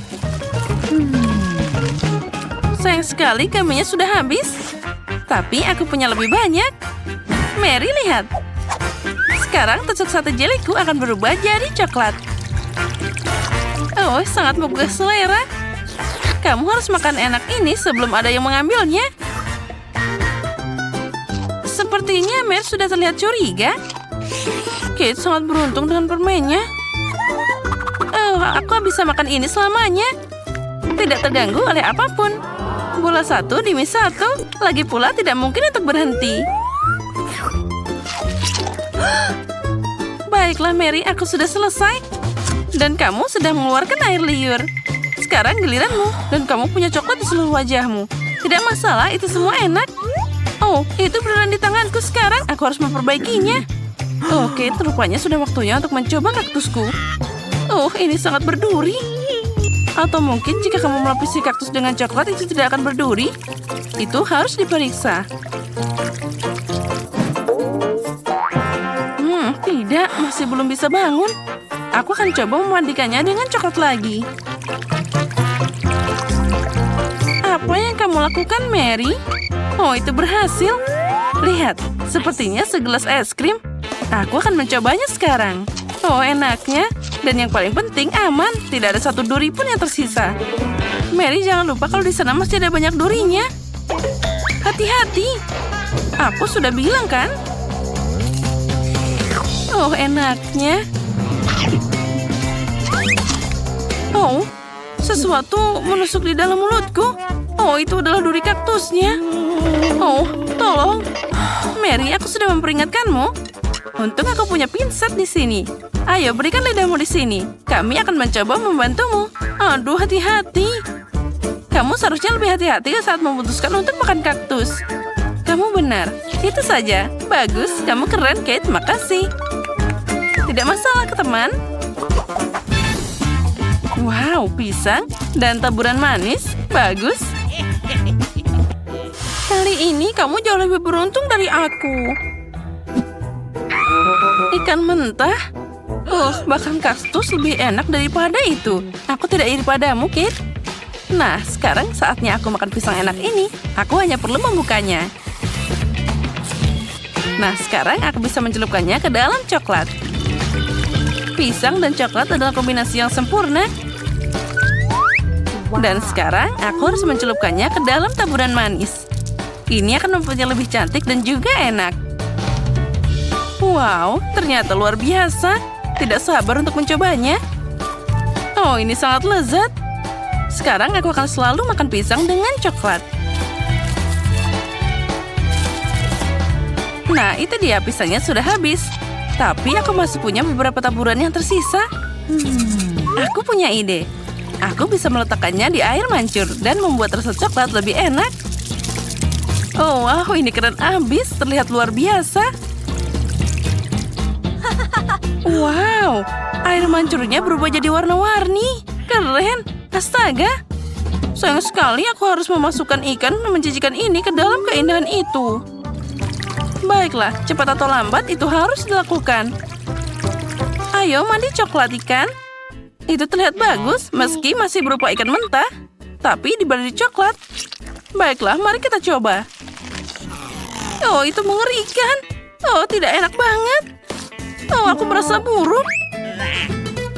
Sayang sekali kaminya sudah habis. Tapi aku punya lebih banyak. Mary, lihat. Sekarang tusuk sate jeliku akan berubah jadi coklat. Oh, sangat menggugah selera. Kamu harus makan enak ini sebelum ada yang mengambilnya. Sepertinya Mary sudah terlihat curiga. Kate sangat beruntung dengan permennya. Oh, aku bisa makan ini selamanya. Tidak terganggu oleh apapun. Bola 1 demi 1. Lagi pula tidak mungkin untuk berhenti. Baiklah, Mary, aku sudah selesai. Dan kamu sudah mengeluarkan air liur. Sekarang giliranmu. Dan kamu punya coklat di seluruh wajahmu. Tidak masalah, itu semua enak. Oh, itu beneran di tanganku sekarang. Aku harus memperbaikinya. Oke, rupanya sudah waktunya untuk mencoba kaktusku. Oh, ini sangat berduri. Atau mungkin jika kamu melapisi kaktus dengan coklat itu tidak akan berduri. Itu harus diperiksa. Tidak, masih belum bisa bangun. Aku akan coba memandikannya dengan coklat lagi. Apa yang kamu lakukan, Mary? Oh, itu berhasil. Lihat, sepertinya segelas es krim. Aku akan mencobanya sekarang. Oh, enaknya. Dan yang paling penting, aman. Tidak ada satu duri pun yang tersisa. Mary, jangan lupa kalau di sana masih ada banyak durinya. Hati-hati. Aku sudah bilang, kan? Oh, enaknya. Oh, sesuatu menusuk di dalam mulutku. Oh, itu adalah duri kaktusnya. Oh, tolong. Mary, aku sudah memperingatkanmu. Untung aku punya pinset di sini. Ayo, berikan lidahmu di sini. Kami akan mencoba membantumu. Aduh, hati-hati. Kamu seharusnya lebih hati-hati saat memutuskan untuk makan kaktus. Kamu benar. Itu saja. Bagus, kamu keren, Kate. Makasih. Tidak masalah, teman. Wow, pisang dan taburan manis. Bagus. Kali ini kamu jauh lebih beruntung dari aku. Ikan mentah? Bahkan kaktus lebih enak daripada itu. Aku tidak iri padamu, Kate. Nah, sekarang saatnya aku makan pisang enak ini. Aku hanya perlu membukanya. Nah, sekarang aku bisa mencelupkannya ke dalam coklat. Pisang dan coklat adalah kombinasi yang sempurna. Dan sekarang aku harus mencelupkannya ke dalam taburan manis. Ini akan membuatnya lebih cantik dan juga enak. Wow, ternyata luar biasa. Tidak sabar untuk mencobanya. Oh, ini sangat lezat. Sekarang aku akan selalu makan pisang dengan coklat. Nah, itu dia, pisangnya sudah habis. Tapi aku masih punya beberapa taburan yang tersisa. Aku punya ide. Aku bisa meletakkannya di air mancur dan membuat rasa coklat lebih enak. Oh, wow, ini keren abis. Terlihat luar biasa. Wow, air mancurnya berubah jadi warna-warni. Keren. Astaga. Sayang sekali aku harus memasukkan ikan menjijikan ini ke dalam keindahan itu. Baiklah, cepat atau lambat itu harus dilakukan. Ayo, mandi coklat ikan. Itu terlihat bagus, meski masih berupa ikan mentah. Tapi dibalik coklat. Baiklah, mari kita coba. Oh, itu mengerikan. Oh, tidak enak banget. Oh, aku merasa buruk.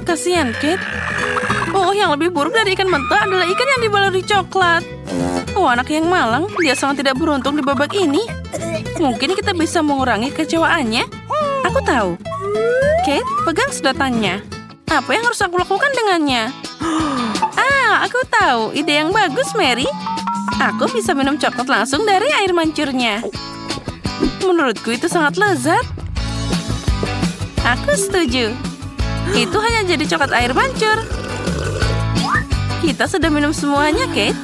Kasihan, Kate. Oh, yang lebih buruk dari ikan mentah adalah ikan yang dibaluri coklat. Oh, anak yang malang. Dia sangat tidak beruntung di babak ini. Mungkin kita bisa mengurangi kecewaannya. Aku tahu. Kate, pegang sedotannya. Apa yang harus aku lakukan dengannya? Aku tahu. Ide yang bagus, Mary. Aku bisa minum coklat langsung dari air mancurnya. Menurutku itu sangat lezat. Aku setuju. Itu hanya jadi coklat air mancur. Kita sudah minum semuanya, Kate.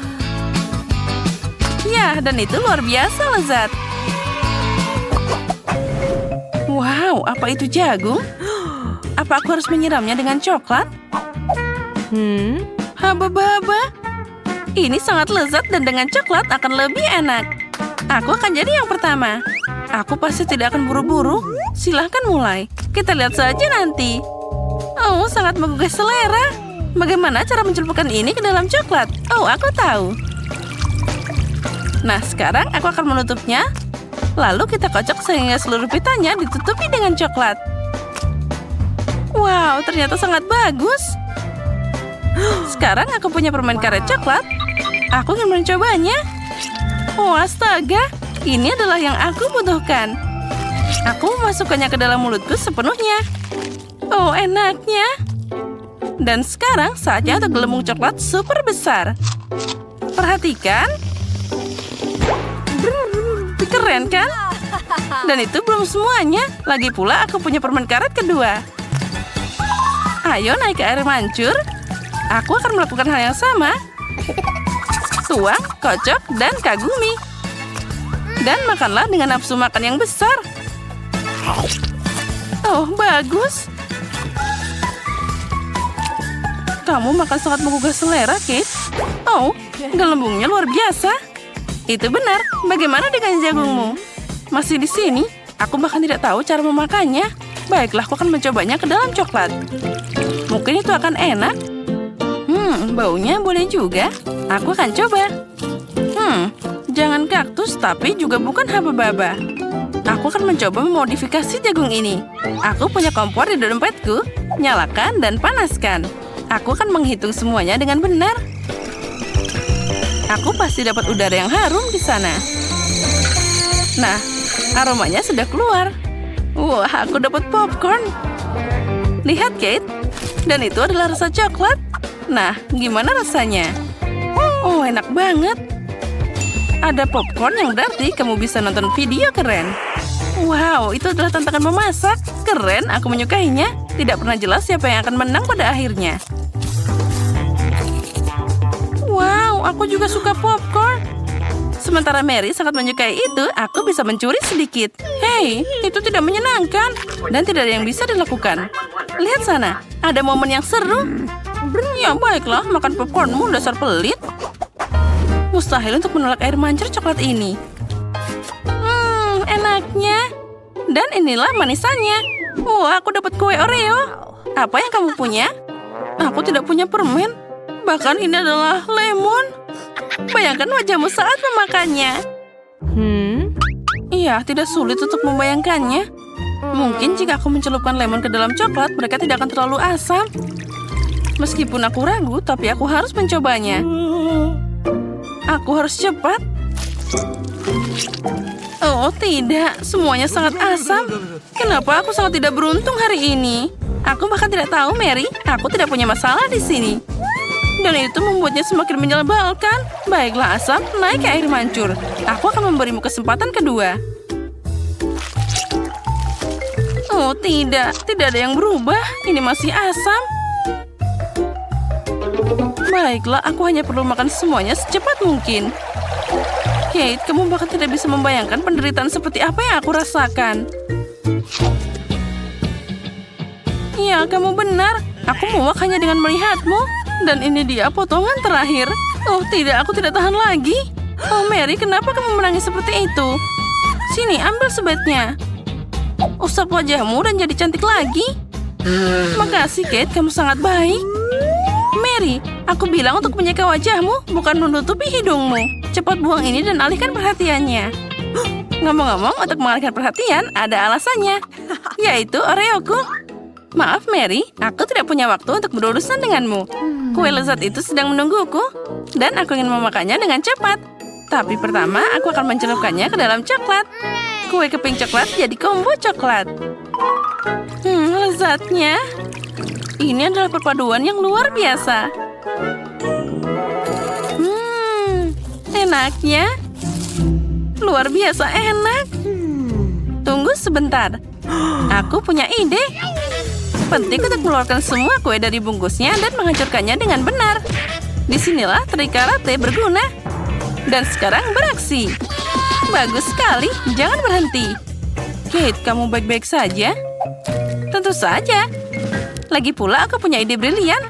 Ya, dan itu luar biasa lezat. Wow, apa itu jagung? Apa aku harus menyiramnya dengan coklat? Haba-haba. Ini sangat lezat dan dengan coklat akan lebih enak. Aku akan jadi yang pertama. Aku pasti tidak akan buru-buru. Silahkan mulai. Kita lihat saja nanti. Oh, sangat menggugah selera. Bagaimana cara mencelupkan ini ke dalam coklat? Oh, aku tahu. Nah, sekarang aku akan menutupnya. Lalu kita kocok sehingga seluruh pitanya ditutupi dengan coklat. Wow, ternyata sangat bagus. Sekarang aku punya permen karet coklat. Aku ingin mencobanya. Oh, astaga. Ini adalah yang aku butuhkan. Aku memasukkannya ke dalam mulutku sepenuhnya. Oh, enaknya. Dan sekarang saatnya untuk gelembung coklat super besar. Perhatikan. Keren kan? Dan itu belum semuanya. Lagi pula aku punya permen karet kedua. Ayo naik ke air mancur. Aku akan melakukan hal yang sama. Tuang, kocok, dan kagumi. Dan makanlah dengan nafsu makan yang besar. Oh, bagus. Kamu makan sangat menggugah selera, Kate. Oh, gelembungnya luar biasa. Itu benar. Bagaimana dengan jagungmu? Masih di sini? Aku bahkan tidak tahu cara memakannya. Baiklah, aku akan mencobanya ke dalam coklat. Mungkin itu akan enak. Baunya boleh juga. Aku akan coba. Jangan kaktus, tapi juga bukan haba-baba. Aku akan mencoba memodifikasi jagung ini. Aku punya kompor di dompetku. Nyalakan dan panaskan. Aku akan menghitung semuanya dengan benar. Aku pasti dapat udara yang harum di sana. Nah, aromanya sudah keluar. Wah, aku dapat popcorn. Lihat, Kate. Dan itu adalah rasa coklat. Nah, gimana rasanya? Oh, enak banget. Ada popcorn yang berarti kamu bisa nonton video keren. Wow, itu adalah tantangan memasak. Keren, aku menyukainya. Tidak pernah jelas siapa yang akan menang pada akhirnya. Wow, aku juga suka popcorn. Sementara Mary sangat menyukai itu, aku bisa mencuri sedikit. Hei, itu tidak menyenangkan. Dan tidak ada yang bisa dilakukan. Lihat sana, ada momen yang seru. Ya baiklah, makan popcornmu dasar pelit. Mustahil untuk menolak air mancur coklat ini. Enaknya. Dan inilah manisannya. Wah, aku dapat kue Oreo. Apa yang kamu punya? Aku tidak punya permen. Bahkan ini adalah lemon. Bayangkan wajahmu saat memakannya. Iya, tidak sulit untuk membayangkannya. Mungkin jika aku mencelupkan lemon ke dalam coklat, mereka tidak akan terlalu asam. Meskipun aku ragu, tapi aku harus mencobanya. Aku harus cepat. Oh tidak, semuanya sangat asam. Kenapa aku sangat tidak beruntung hari ini? Aku bahkan tidak tahu, Mary. Aku tidak punya masalah di sini. Dan itu membuatnya semakin menyebalkan. Baiklah asam, naik ke air mancur. Aku akan memberimu kesempatan kedua. Oh tidak, tidak ada yang berubah. Ini masih asam. Baiklah, aku hanya perlu makan semuanya secepat mungkin. Kate, kamu bahkan tidak bisa membayangkan penderitaan seperti apa yang aku rasakan. Ya, kamu benar. Aku muak hanya dengan melihatmu. Dan ini dia potongan terakhir. Oh tidak, aku tidak tahan lagi. Oh Mary, kenapa kamu menangis seperti itu? Sini, ambil sebatnya. Usap wajahmu dan jadi cantik lagi. Makasih Kate, kamu sangat baik. Mary, aku bilang untuk menyeka wajahmu, bukan menutupi hidungmu. Cepat buang ini dan alihkan perhatiannya. Ngomong-ngomong, untuk mengalihkan perhatian, ada alasannya. Yaitu Oreoku. Maaf Mary, aku tidak punya waktu untuk berurusan denganmu. Kue lezat itu sedang menungguku. Dan aku ingin memakannya dengan cepat. Tapi pertama, aku akan mencelupkannya ke dalam coklat. Kue keping coklat jadi combo coklat. Lezatnya. Ini adalah perpaduan yang luar biasa. Enaknya. Luar biasa enak. Tunggu sebentar. Aku punya ide. Penting untuk mengeluarkan semua kue dari bungkusnya dan menghancurkannya dengan benar. Disinilah trik karate berguna. Dan sekarang beraksi. Bagus sekali, jangan berhenti. Kate, kamu baik-baik saja? Tentu saja. Lagi pula aku punya ide brilian.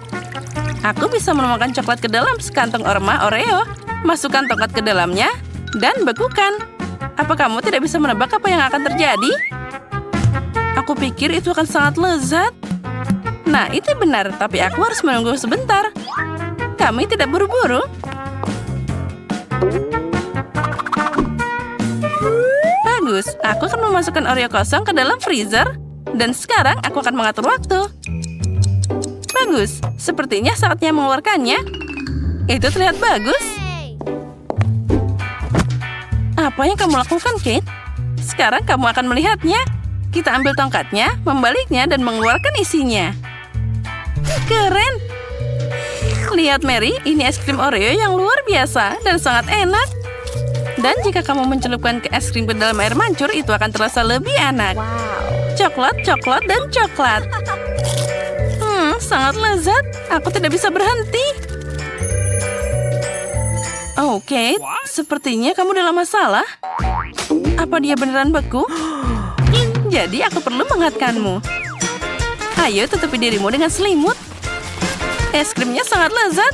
Aku bisa menuangkan coklat ke dalam sekantong orma Oreo. Masukkan tongkat ke dalamnya dan bekukan. Apa kamu tidak bisa menebak apa yang akan terjadi? Aku pikir itu akan sangat lezat. Nah, itu benar, tapi aku harus menunggu sebentar. Kami tidak buru-buru. Bagus, aku akan memasukkan Oreo kosong ke dalam freezer. Dan sekarang aku akan mengatur waktu. Bagus, sepertinya saatnya mengeluarkannya. Itu terlihat bagus. Apa yang kamu lakukan, Kate? Sekarang kamu akan melihatnya. Kita ambil tongkatnya, membaliknya, dan mengeluarkan isinya. Keren! Lihat Mary, ini es krim Oreo yang luar biasa dan sangat enak. Dan jika kamu mencelupkan ke es krim ke dalam air mancur, itu akan terasa lebih enak. Coklat, coklat, dan coklat. Sangat lezat. Aku tidak bisa berhenti. Oh, Kate, sepertinya kamu dalam masalah. Apa dia beneran beku? Jadi aku perlu menghangatkanmu. Ayo tutupi dirimu dengan selimut. Es krimnya sangat lezat.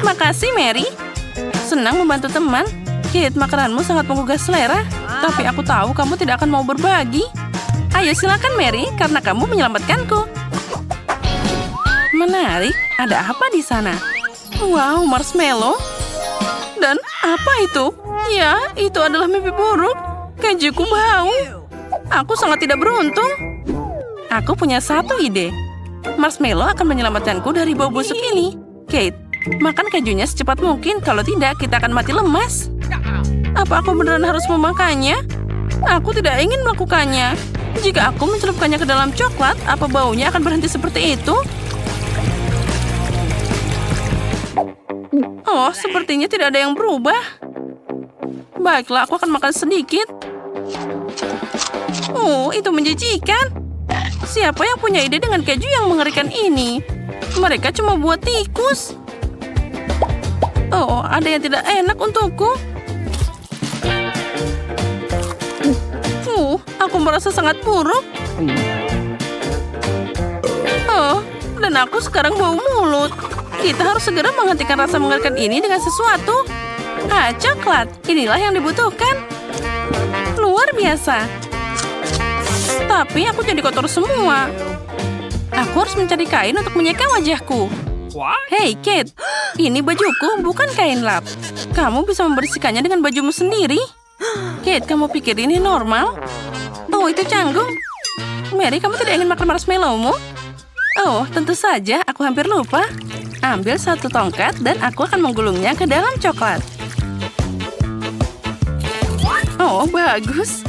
Makasih, Mary. Senang membantu teman. Kate, makananmu sangat menggugah selera. Tapi aku tahu kamu tidak akan mau berbagi. Ayo silakan, Mary, karena kamu menyelamatkanku. Menarik. Ada apa di sana? Wow, marshmallow. Dan apa itu? Ya, itu adalah mimpi buruk. Kejuku bau. Aku sangat tidak beruntung. Aku punya satu ide. Marshmallow akan menyelamatkanku dari bau busuk ini. Kate, makan kejunya secepat mungkin. Kalau tidak, kita akan mati lemas. Apa aku beneran harus memakannya? Aku tidak ingin melakukannya. Jika aku mencelupkannya ke dalam coklat, apa baunya akan berhenti seperti itu? Oh, sepertinya tidak ada yang berubah. Baiklah, aku akan makan sedikit. Oh, itu menjijikan. Siapa yang punya ide dengan keju yang mengerikan ini? Mereka cuma buat tikus. Oh, ada yang tidak enak untukku. Aku merasa sangat buruk. Oh, dan aku sekarang bau mulut. Kita harus segera menghentikan rasa mengerikan ini dengan sesuatu. Ah, coklat. Inilah yang dibutuhkan. Luar biasa. Tapi aku jadi kotor semua. Aku harus mencari kain untuk menyeka wajahku. Hei, Kate. Ini bajuku, bukan kain lap. Kamu bisa membersihkannya dengan bajumu sendiri. Kate, kamu pikir ini normal? Oh, itu canggung. Mary, kamu tidak ingin makan marshmallow-mu? Oh, tentu saja. Aku hampir lupa. Ambil satu tongkat dan aku akan menggulungnya ke dalam coklat. Oh, bagus.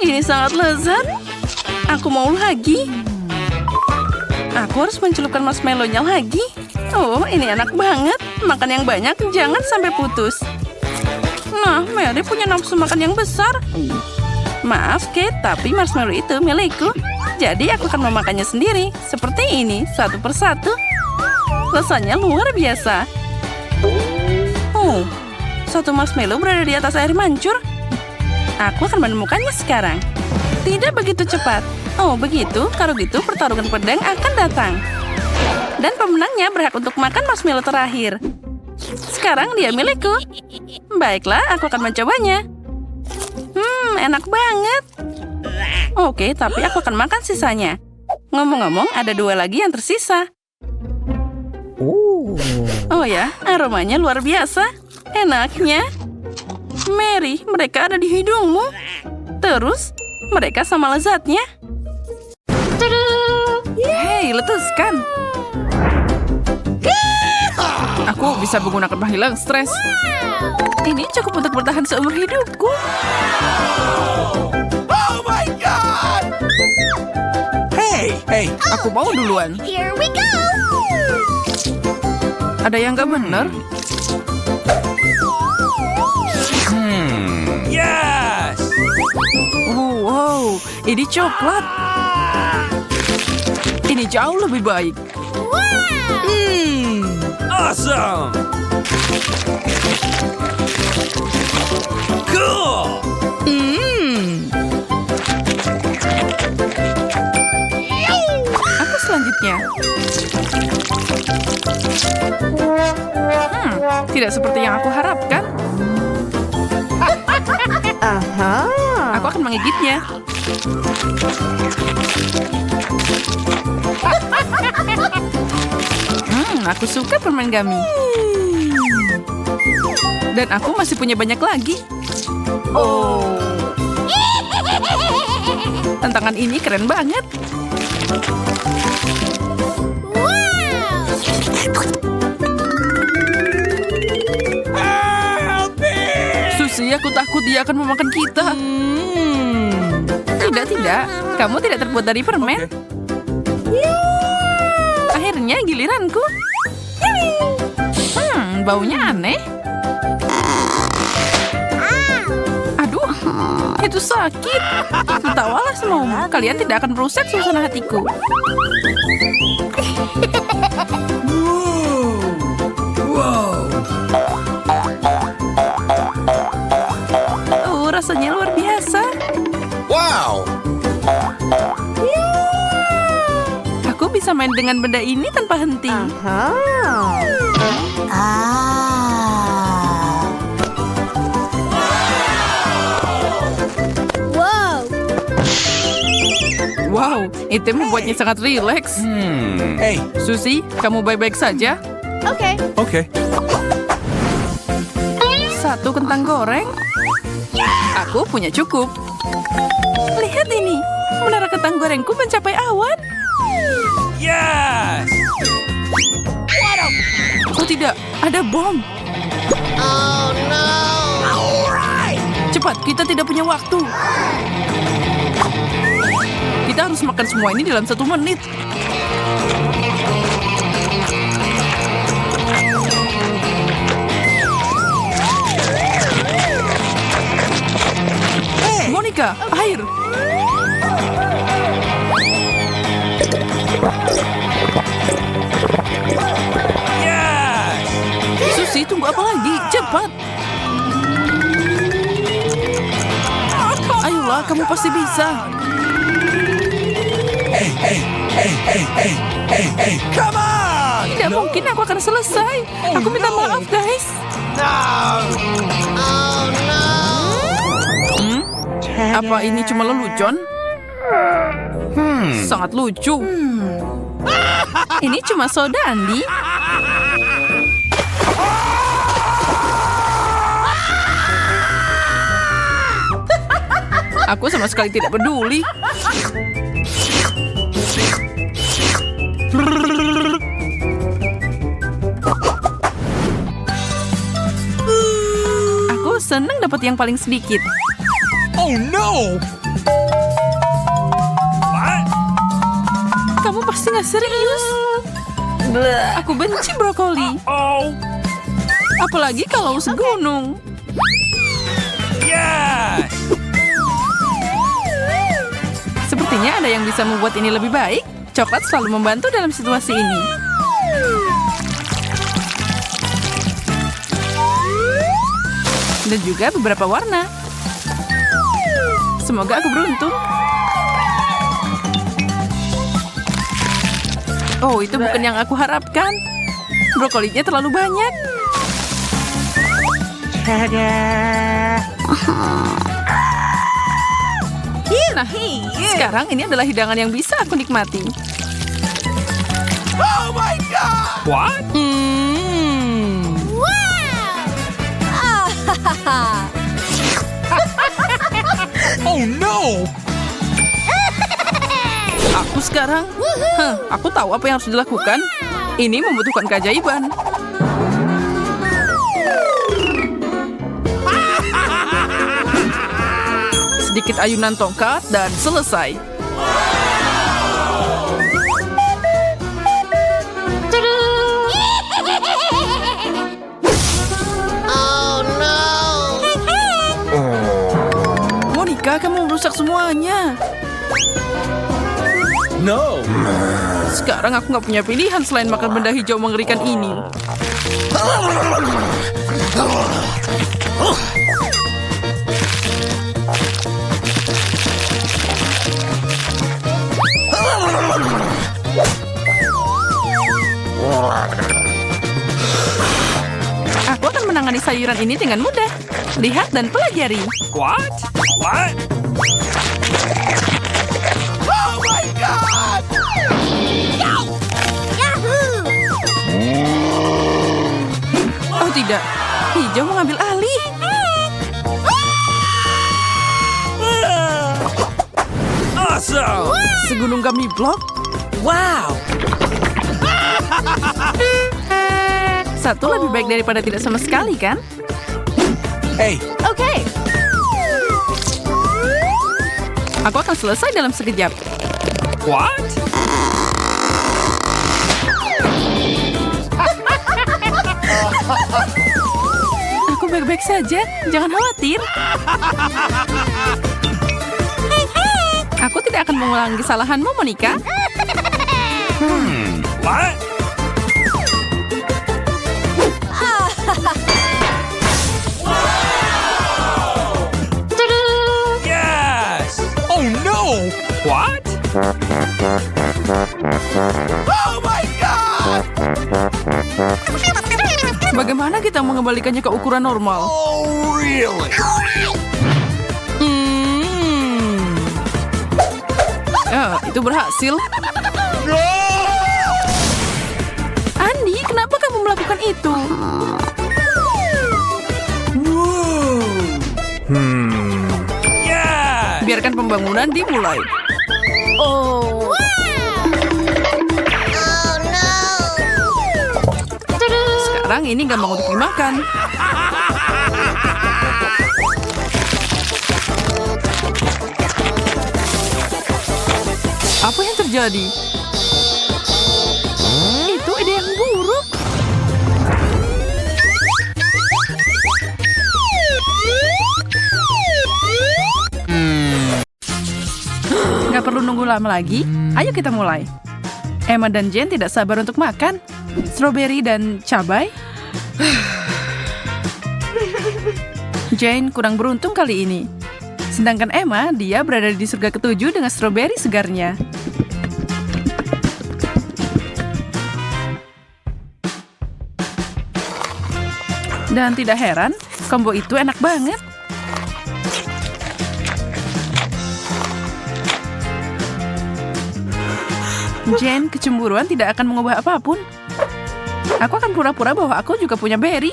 Ini sangat lezat. Aku mau lagi. Aku harus mencelupkan marshmallow-nya lagi. Oh, ini enak banget. Makan yang banyak, jangan sampai putus. Nah, Mary punya nafsu makan yang besar. Maaf, Kate, tapi marshmallow itu milikku. Jadi aku akan memakannya sendiri. Seperti ini, satu persatu. Rasanya luar biasa. Oh, satu marshmallow berada di atas air mancur. Aku akan menemukannya sekarang. Tidak begitu cepat. Oh, begitu? Kalau gitu, pertarungan pedang akan datang. Dan pemenangnya berhak untuk makan marshmallow terakhir. Sekarang dia milikku. Baiklah, aku akan mencobanya. Enak banget. Oke, tapi aku akan makan sisanya. Ngomong-ngomong, ada 2 lagi yang tersisa. Oh ya, aromanya luar biasa. Enaknya. Mary, mereka ada di hidungmu. Terus, mereka sama lezatnya. Hei, letuskan. Aku bisa menggunakan penghilang stres. Ini cukup untuk bertahan seumur hidupku. Oh my God! Hey, Aku mau duluan. Here we go! Ada yang nggak benar? yes! Oh, wow, ini coklat. Ini jauh lebih baik. Awesome! Cool! Apa selanjutnya? Tidak seperti yang aku harapkan. Aku akan menggigitnya. Aku suka permen gummy. Dan aku masih punya banyak lagi. Oh. Tantangan ini keren banget. Susie, aku takut dia akan memakan kita. Tidak. Kamu tidak terbuat dari permen. Akhirnya giliranku. Baunya aneh. Aduh, itu sakit. Tertawalah semuamu. Kalian tidak akan merusak suasana hatiku. Oh, rasanya luar biasa. Wow! Aku bisa main dengan benda ini tanpa henti. Wow, itu membuatnya sangat rileks. Hey, Susie, kamu baik-baik saja? okay. Satu kentang goreng? Aku punya cukup. Lihat ini, menara kentang gorengku mencapai awan. Yes! Oh tidak, ada bom. Oh no! Cepat, kita tidak punya waktu. Kita harus makan semua ini dalam 1 menit. Monica, air. Yes! Susi, tunggu apa lagi? Cepat. Ayolah, kamu pasti bisa. Come on! Tidak mungkin aku akan selesai. Aku minta maaf, guys. Oh no! Apa ini cuma lelucon? Sangat lucu. Ini cuma soda, Andi. Aku sama sekali tidak peduli. Aku senang dapat yang paling sedikit. Oh no! What? Kamu pasti nggak serius. Aku benci brokoli. Oh! Apalagi kalau segunung. Yes! Sepertinya ada yang bisa membuat ini lebih baik. Coklat selalu membantu dalam situasi ini. Dan juga beberapa warna. Semoga aku beruntung. Oh, itu bukan yang aku harapkan. Brokolinya terlalu banyak. Nah, sekarang ini adalah hidangan yang bisa aku nikmati. Oh my god! What? Oh no! Aku sekarang, aku tahu apa yang harus dilakukan. Ini membutuhkan keajaiban. Sedikit ayunan tongkat dan selesai. Oh no! Monica, kamu merusak semuanya. No! Sekarang aku nggak punya pilihan selain makan benda hijau mengerikan ini. Aku akan menangani sayuran ini dengan mudah. Lihat dan pelajari. What? What? Oh my god! Yahoo! Oh tidak, hijau mengambil alih. Awesome! Segunung gummy block. Wow! Satu lebih baik daripada tidak sama sekali, kan? Hey! Oke. Aku akan selesai dalam sekejap. What? Aku baik-baik saja, jangan khawatir. Aku tidak akan mengulangi kesalahanmu, Monica. What? Yes! Oh no! What? Oh my god! Bagaimana kita mengembalikannya ke ukuran normal? Oh really? Itu berhasil. Andi, kenapa kamu melakukan itu? Yes! Biarkan pembangunan dimulai. Oh! Oh no! Sekarang ini gampang untuk dimakan. Apa yang terjadi? Itu ide yang buruk. Tidak perlu nunggu lama lagi. Ayo kita mulai. Emma dan Jane tidak sabar untuk makan. Stroberi dan cabai. Jane kurang beruntung kali ini. Sedangkan Emma, dia berada di surga ketujuh dengan stroberi segarnya. Dan tidak heran, combo itu enak banget. Jane kecemburuan tidak akan mengubah apapun. Aku akan pura-pura bahwa aku juga punya berry.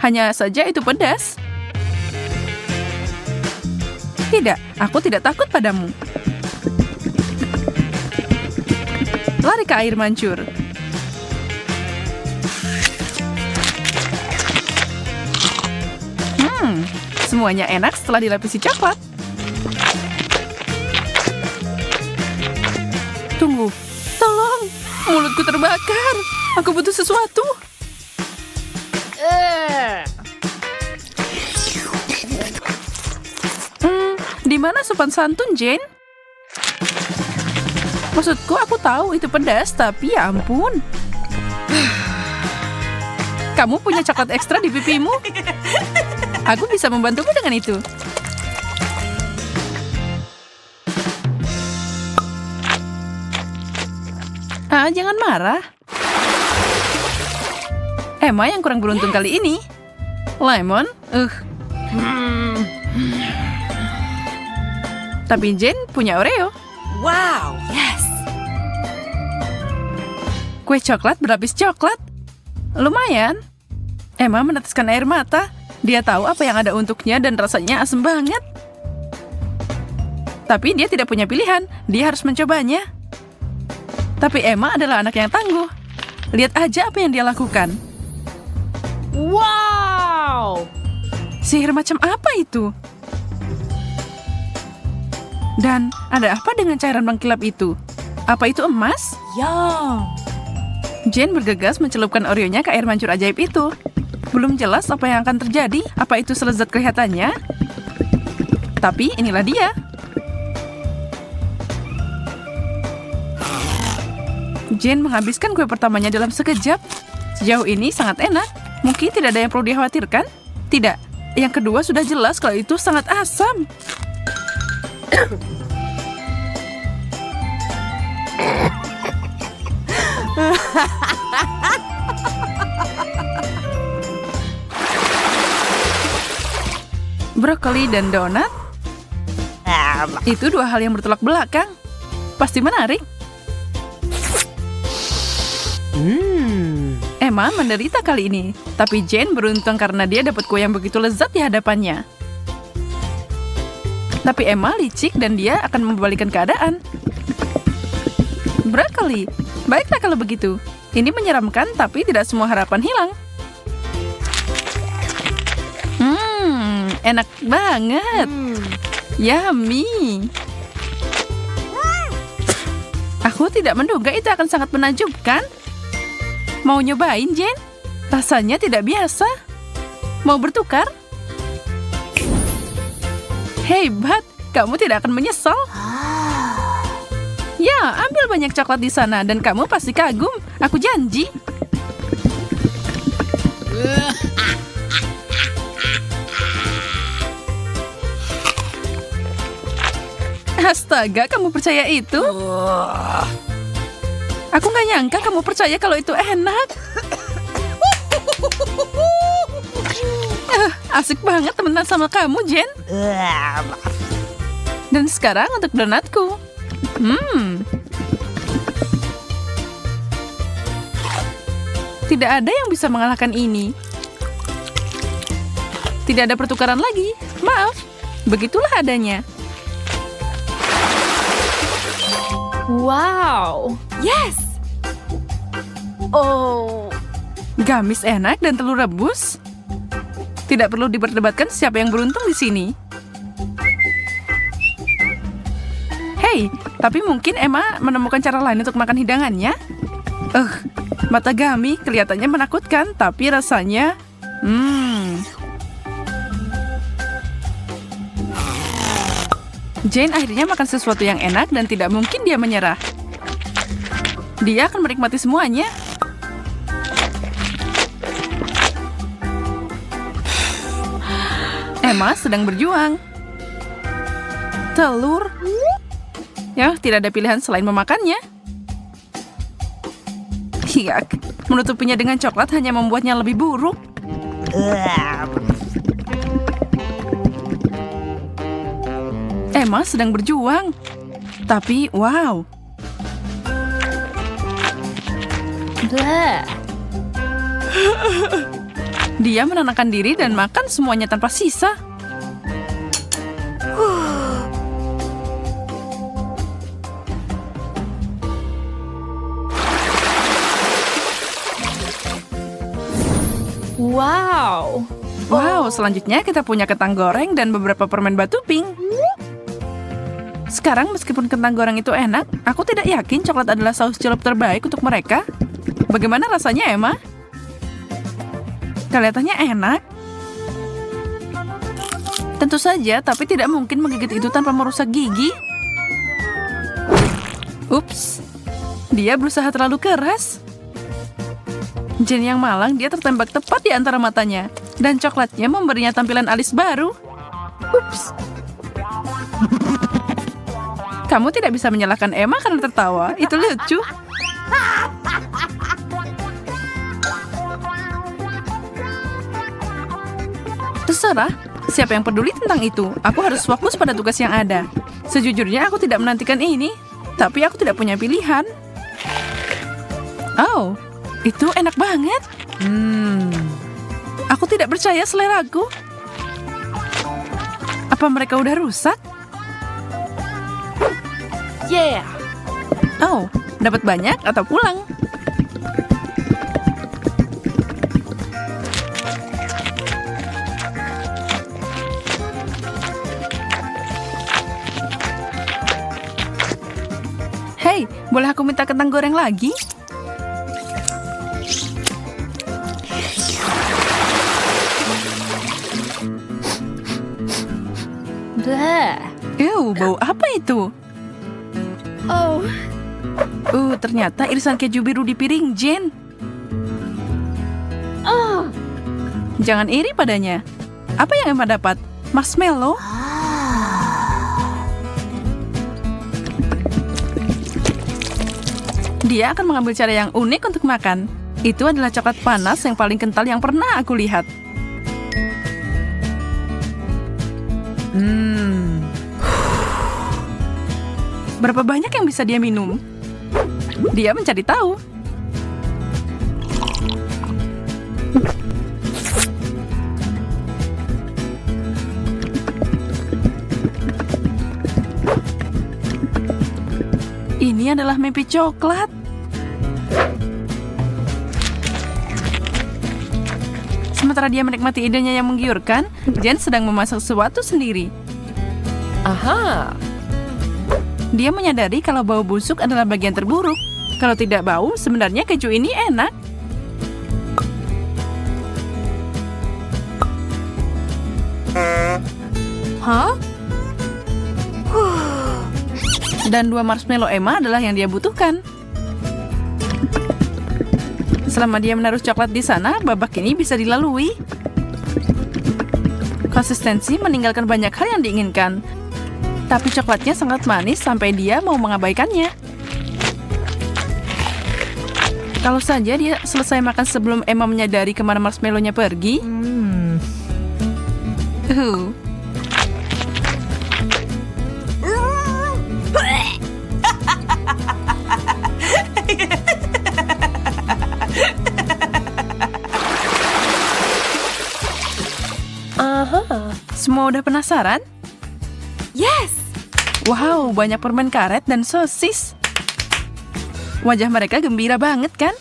Hanya saja itu pedas. Tidak, aku tidak takut padamu. Lari ke air mancur. Semuanya enak setelah dilapisi coklat. Tunggu, tolong, mulutku terbakar. Aku butuh sesuatu. Di mana sopan santun, Jane? Maksudku, aku tahu itu pedas, tapi ya ampun. Kamu punya coklat ekstra di pipimu? Aku bisa membantumu dengan itu. Jangan marah. Emma yang kurang beruntung kali ini. Lemon, Tapi Jane punya Oreo. Wow, yes. Kue coklat berlapis coklat. Lumayan. Emma meneteskan air mata. Dia tahu apa yang ada untuknya dan rasanya asem banget. Tapi dia tidak punya pilihan. Dia harus mencobanya. Tapi Emma adalah anak yang tangguh. Lihat aja apa yang dia lakukan. Wow. Sihir macam apa itu? Dan ada apa dengan cairan mengkilap itu? Apa itu emas? Yum. Jane bergegas mencelupkan Oreo-nya ke air mancur ajaib itu. Belum jelas apa yang akan terjadi, apa itu selezat kelihatannya. Tapi inilah dia. Jane menghabiskan kue pertamanya dalam sekejap. Sejauh ini sangat enak. Mungkin tidak ada yang perlu dikhawatirkan. Tidak, yang kedua sudah jelas kalau itu sangat asam. Brokoli dan donat? Itu dua hal yang bertolak belakang. Pasti menarik. Emma menderita kali ini, tapi Jane beruntung karena dia dapat kue yang begitu lezat di hadapannya. Tapi Emma licik dan dia akan membalikan keadaan. Brokoli, baiklah kalau begitu. Ini menyeramkan, tapi tidak semua harapan hilang. Enak banget. Yummy. Aku tidak menduga itu akan sangat menakjubkan. Mau nyobain, Jane? Rasanya tidak biasa. Mau bertukar? Hebat, kamu tidak akan menyesal. Ya, ambil banyak coklat di sana dan kamu pasti kagum. Aku janji. Astaga, kamu percaya itu? Aku nggak nyangka kamu percaya kalau itu enak. Asik banget temenan sama kamu, Jane. Dan sekarang untuk donatku. Tidak ada yang bisa mengalahkan ini. Tidak ada pertukaran lagi. Maaf, begitulah adanya. Wow. Yes. Oh. Gamis enak dan telur rebus. Tidak perlu diperdebatkan siapa yang beruntung di sini. Hei, tapi mungkin Emma menemukan cara lain untuk makan hidangannya. Mata Gami kelihatannya menakutkan, tapi rasanya... Jane akhirnya makan sesuatu yang enak dan tidak mungkin dia menyerah. Dia akan menikmati semuanya. Emma sedang berjuang. Telur. Ya, tidak ada pilihan selain memakannya. Hiak, menutupinya dengan coklat hanya membuatnya lebih buruk. Emma sedang berjuang. Tapi, wow. Dia menenangkan diri dan makan semuanya tanpa sisa. Wow. Wow, selanjutnya kita punya kentang goreng dan beberapa permen batu pink. Sekarang meskipun kentang goreng itu enak, aku tidak yakin coklat adalah saus celup terbaik untuk mereka. Bagaimana rasanya, Emma? Kelihatannya enak. Tentu saja, tapi tidak mungkin menggigit itu tanpa merusak gigi. Ups, dia berusaha terlalu keras. Jane yang malang, dia tertembak tepat di antara matanya. Dan coklatnya memberinya tampilan alis baru. Ups. Kamu tidak bisa menyalahkan Emma karena tertawa. Itu lucu. Terserah, siapa yang peduli tentang itu? Aku harus fokus pada tugas yang ada. Sejujurnya aku tidak menantikan ini, tapi aku tidak punya pilihan. Oh, itu enak banget. Aku tidak percaya seleraku. Apa mereka udah rusak? Yeah. Oh, dapat banyak atau pulang? Hei, boleh aku minta kentang goreng lagi? Bau apa itu? Oh. Ternyata irisan keju biru di piring Jane. Oh. Jangan iri padanya. Apa yang Emma dapat? Marshmallow? Dia akan mengambil cara yang unik untuk makan. Itu adalah coklat panas yang paling kental yang pernah aku lihat. Berapa banyak yang bisa dia minum? Dia mencari tahu. Ini adalah mimpi coklat. Sementara dia menikmati idenya yang menggiurkan, Jane sedang memasak sesuatu sendiri. Aha. Dia menyadari kalau bau busuk adalah bagian terburuk. Kalau tidak bau, sebenarnya keju ini enak. Hah? Dan 2 marshmallow Emma adalah yang dia butuhkan. Selama dia menaruh coklat di sana, babak ini bisa dilalui. Konsistensi meninggalkan banyak hal yang diinginkan. Tapi coklatnya sangat manis sampai dia mau mengabaikannya. Kalau saja dia selesai makan sebelum Emma menyadari kemana marshmallow-nya pergi. Semua udah penasaran? Yes. Wow, banyak permen karet dan sosis. Wajah mereka gembira banget kan?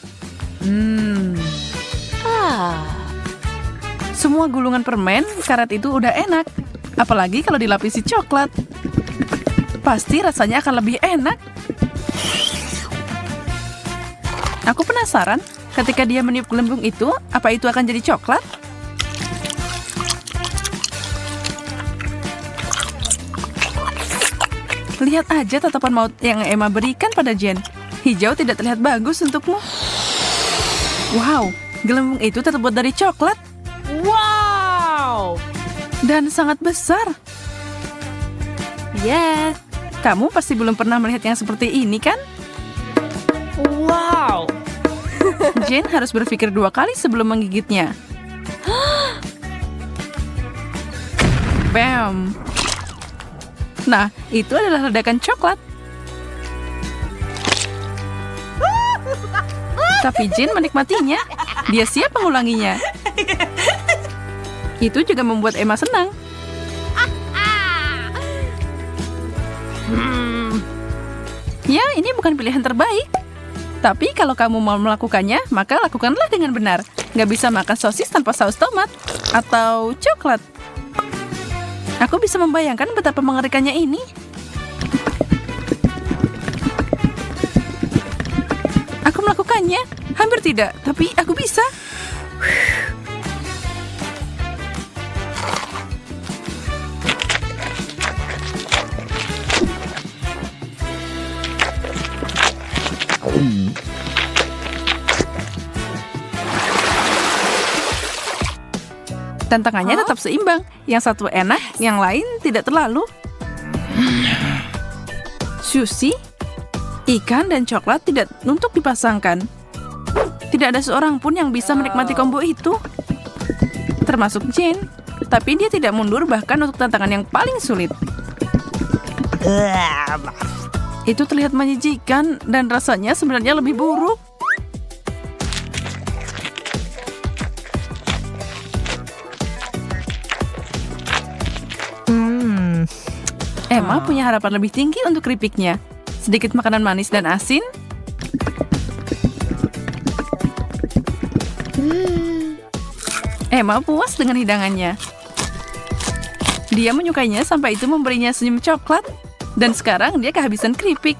Semua gulungan permen karet itu udah enak. Apalagi kalau dilapisi coklat. Pasti rasanya akan lebih enak. Aku penasaran, ketika dia meniup gelembung itu, apa itu akan jadi coklat? Lihat aja tatapan maut yang Emma berikan pada Jen. Hijau tidak terlihat bagus untukmu. Wow, gelembung itu terbuat dari coklat. Wow! Dan sangat besar. Yes! Kamu pasti belum pernah melihat yang seperti ini, kan? Wow! Jen harus berpikir 2 kali sebelum menggigitnya. Bam! Nah, itu adalah ledakan coklat. Tapi Jen menikmatinya. Dia siap mengulanginya. Itu juga membuat Emma senang. Ya, ini bukan pilihan terbaik. Tapi kalau kamu mau melakukannya, maka lakukanlah dengan benar. Nggak bisa makan sosis tanpa saus tomat. Atau coklat. Aku bisa membayangkan betapa mengerikannya ini. Aku melakukannya. Hampir tidak, tapi aku bisa. Tantangannya tetap seimbang. Yang satu enak, yang lain tidak terlalu. Sushi, ikan, dan coklat tidak untuk dipasangkan. Tidak ada seorang pun yang bisa menikmati combo itu. Termasuk Jen. Tapi dia tidak mundur bahkan untuk tantangan yang paling sulit. Itu terlihat menjijikan dan rasanya sebenarnya lebih buruk. Emma punya harapan lebih tinggi untuk keripiknya. Sedikit makanan manis dan asin. Emma puas dengan hidangannya. Dia menyukainya sampai itu memberinya senyum coklat. Dan sekarang dia kehabisan keripik.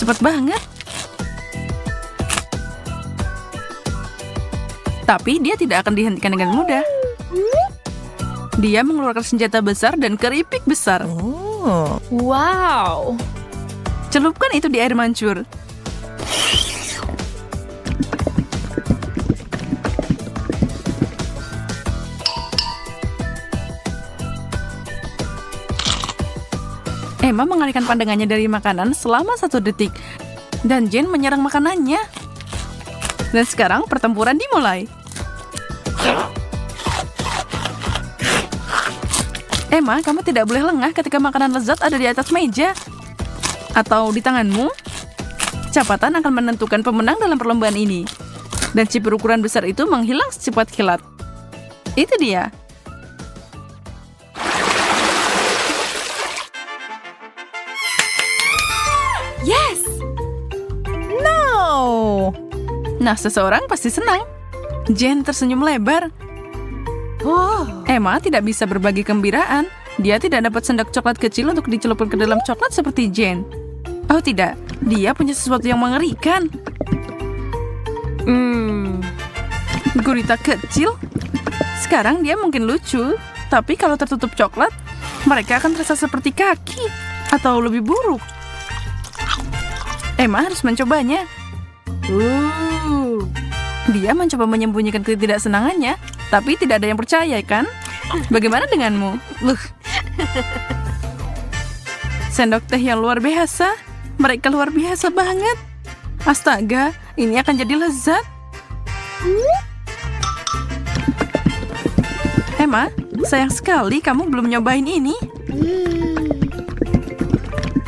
Cepat banget. Tapi dia tidak akan dihentikan dengan mudah. Dia mengeluarkan senjata besar dan keripik besar. Wow! Celupkan itu di air mancur. Emma mengalihkan pandangannya dari makanan selama 1 detik. Dan Jen menyerang makanannya. Dan sekarang pertempuran dimulai. Emma, kamu tidak boleh lengah ketika makanan lezat ada di atas meja. Atau di tanganmu. Kecepatan akan menentukan pemenang dalam perlombaan ini. Dan chip berukuran besar itu menghilang secepat kilat. Itu dia. Yes! No! Nah, seseorang pasti senang. Jen tersenyum lebar. Emma tidak bisa berbagi kegembiraan. Dia tidak dapat sendok coklat kecil untuk dicelupkan ke dalam coklat seperti Jen. Oh tidak, dia punya sesuatu yang mengerikan. Gurita kecil. Sekarang dia mungkin lucu, tapi kalau tertutup coklat, mereka akan terasa seperti kaki. Atau lebih buruk. Emma harus mencobanya. Dia mencoba menyembunyikan ketidaksenangannya, tapi tidak ada yang percaya, kan? Bagaimana denganmu? Sendok teh yang luar biasa. Mereka luar biasa banget. Astaga, ini akan jadi lezat. Emma, sayang sekali kamu belum nyobain ini.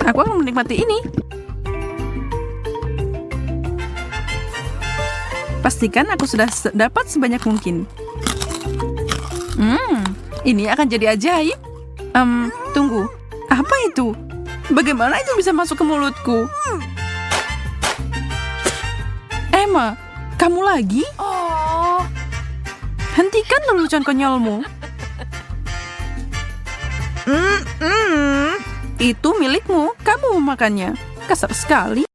Aku akan menikmati ini. Pastikan aku sudah dapat sebanyak mungkin. Ini akan jadi ajaib. Tunggu. Apa itu? Bagaimana itu bisa masuk ke mulutku? Emma, kamu lagi? Hentikan lelucon konyolmu. Itu milikmu. Kamu memakannya. Kasar sekali.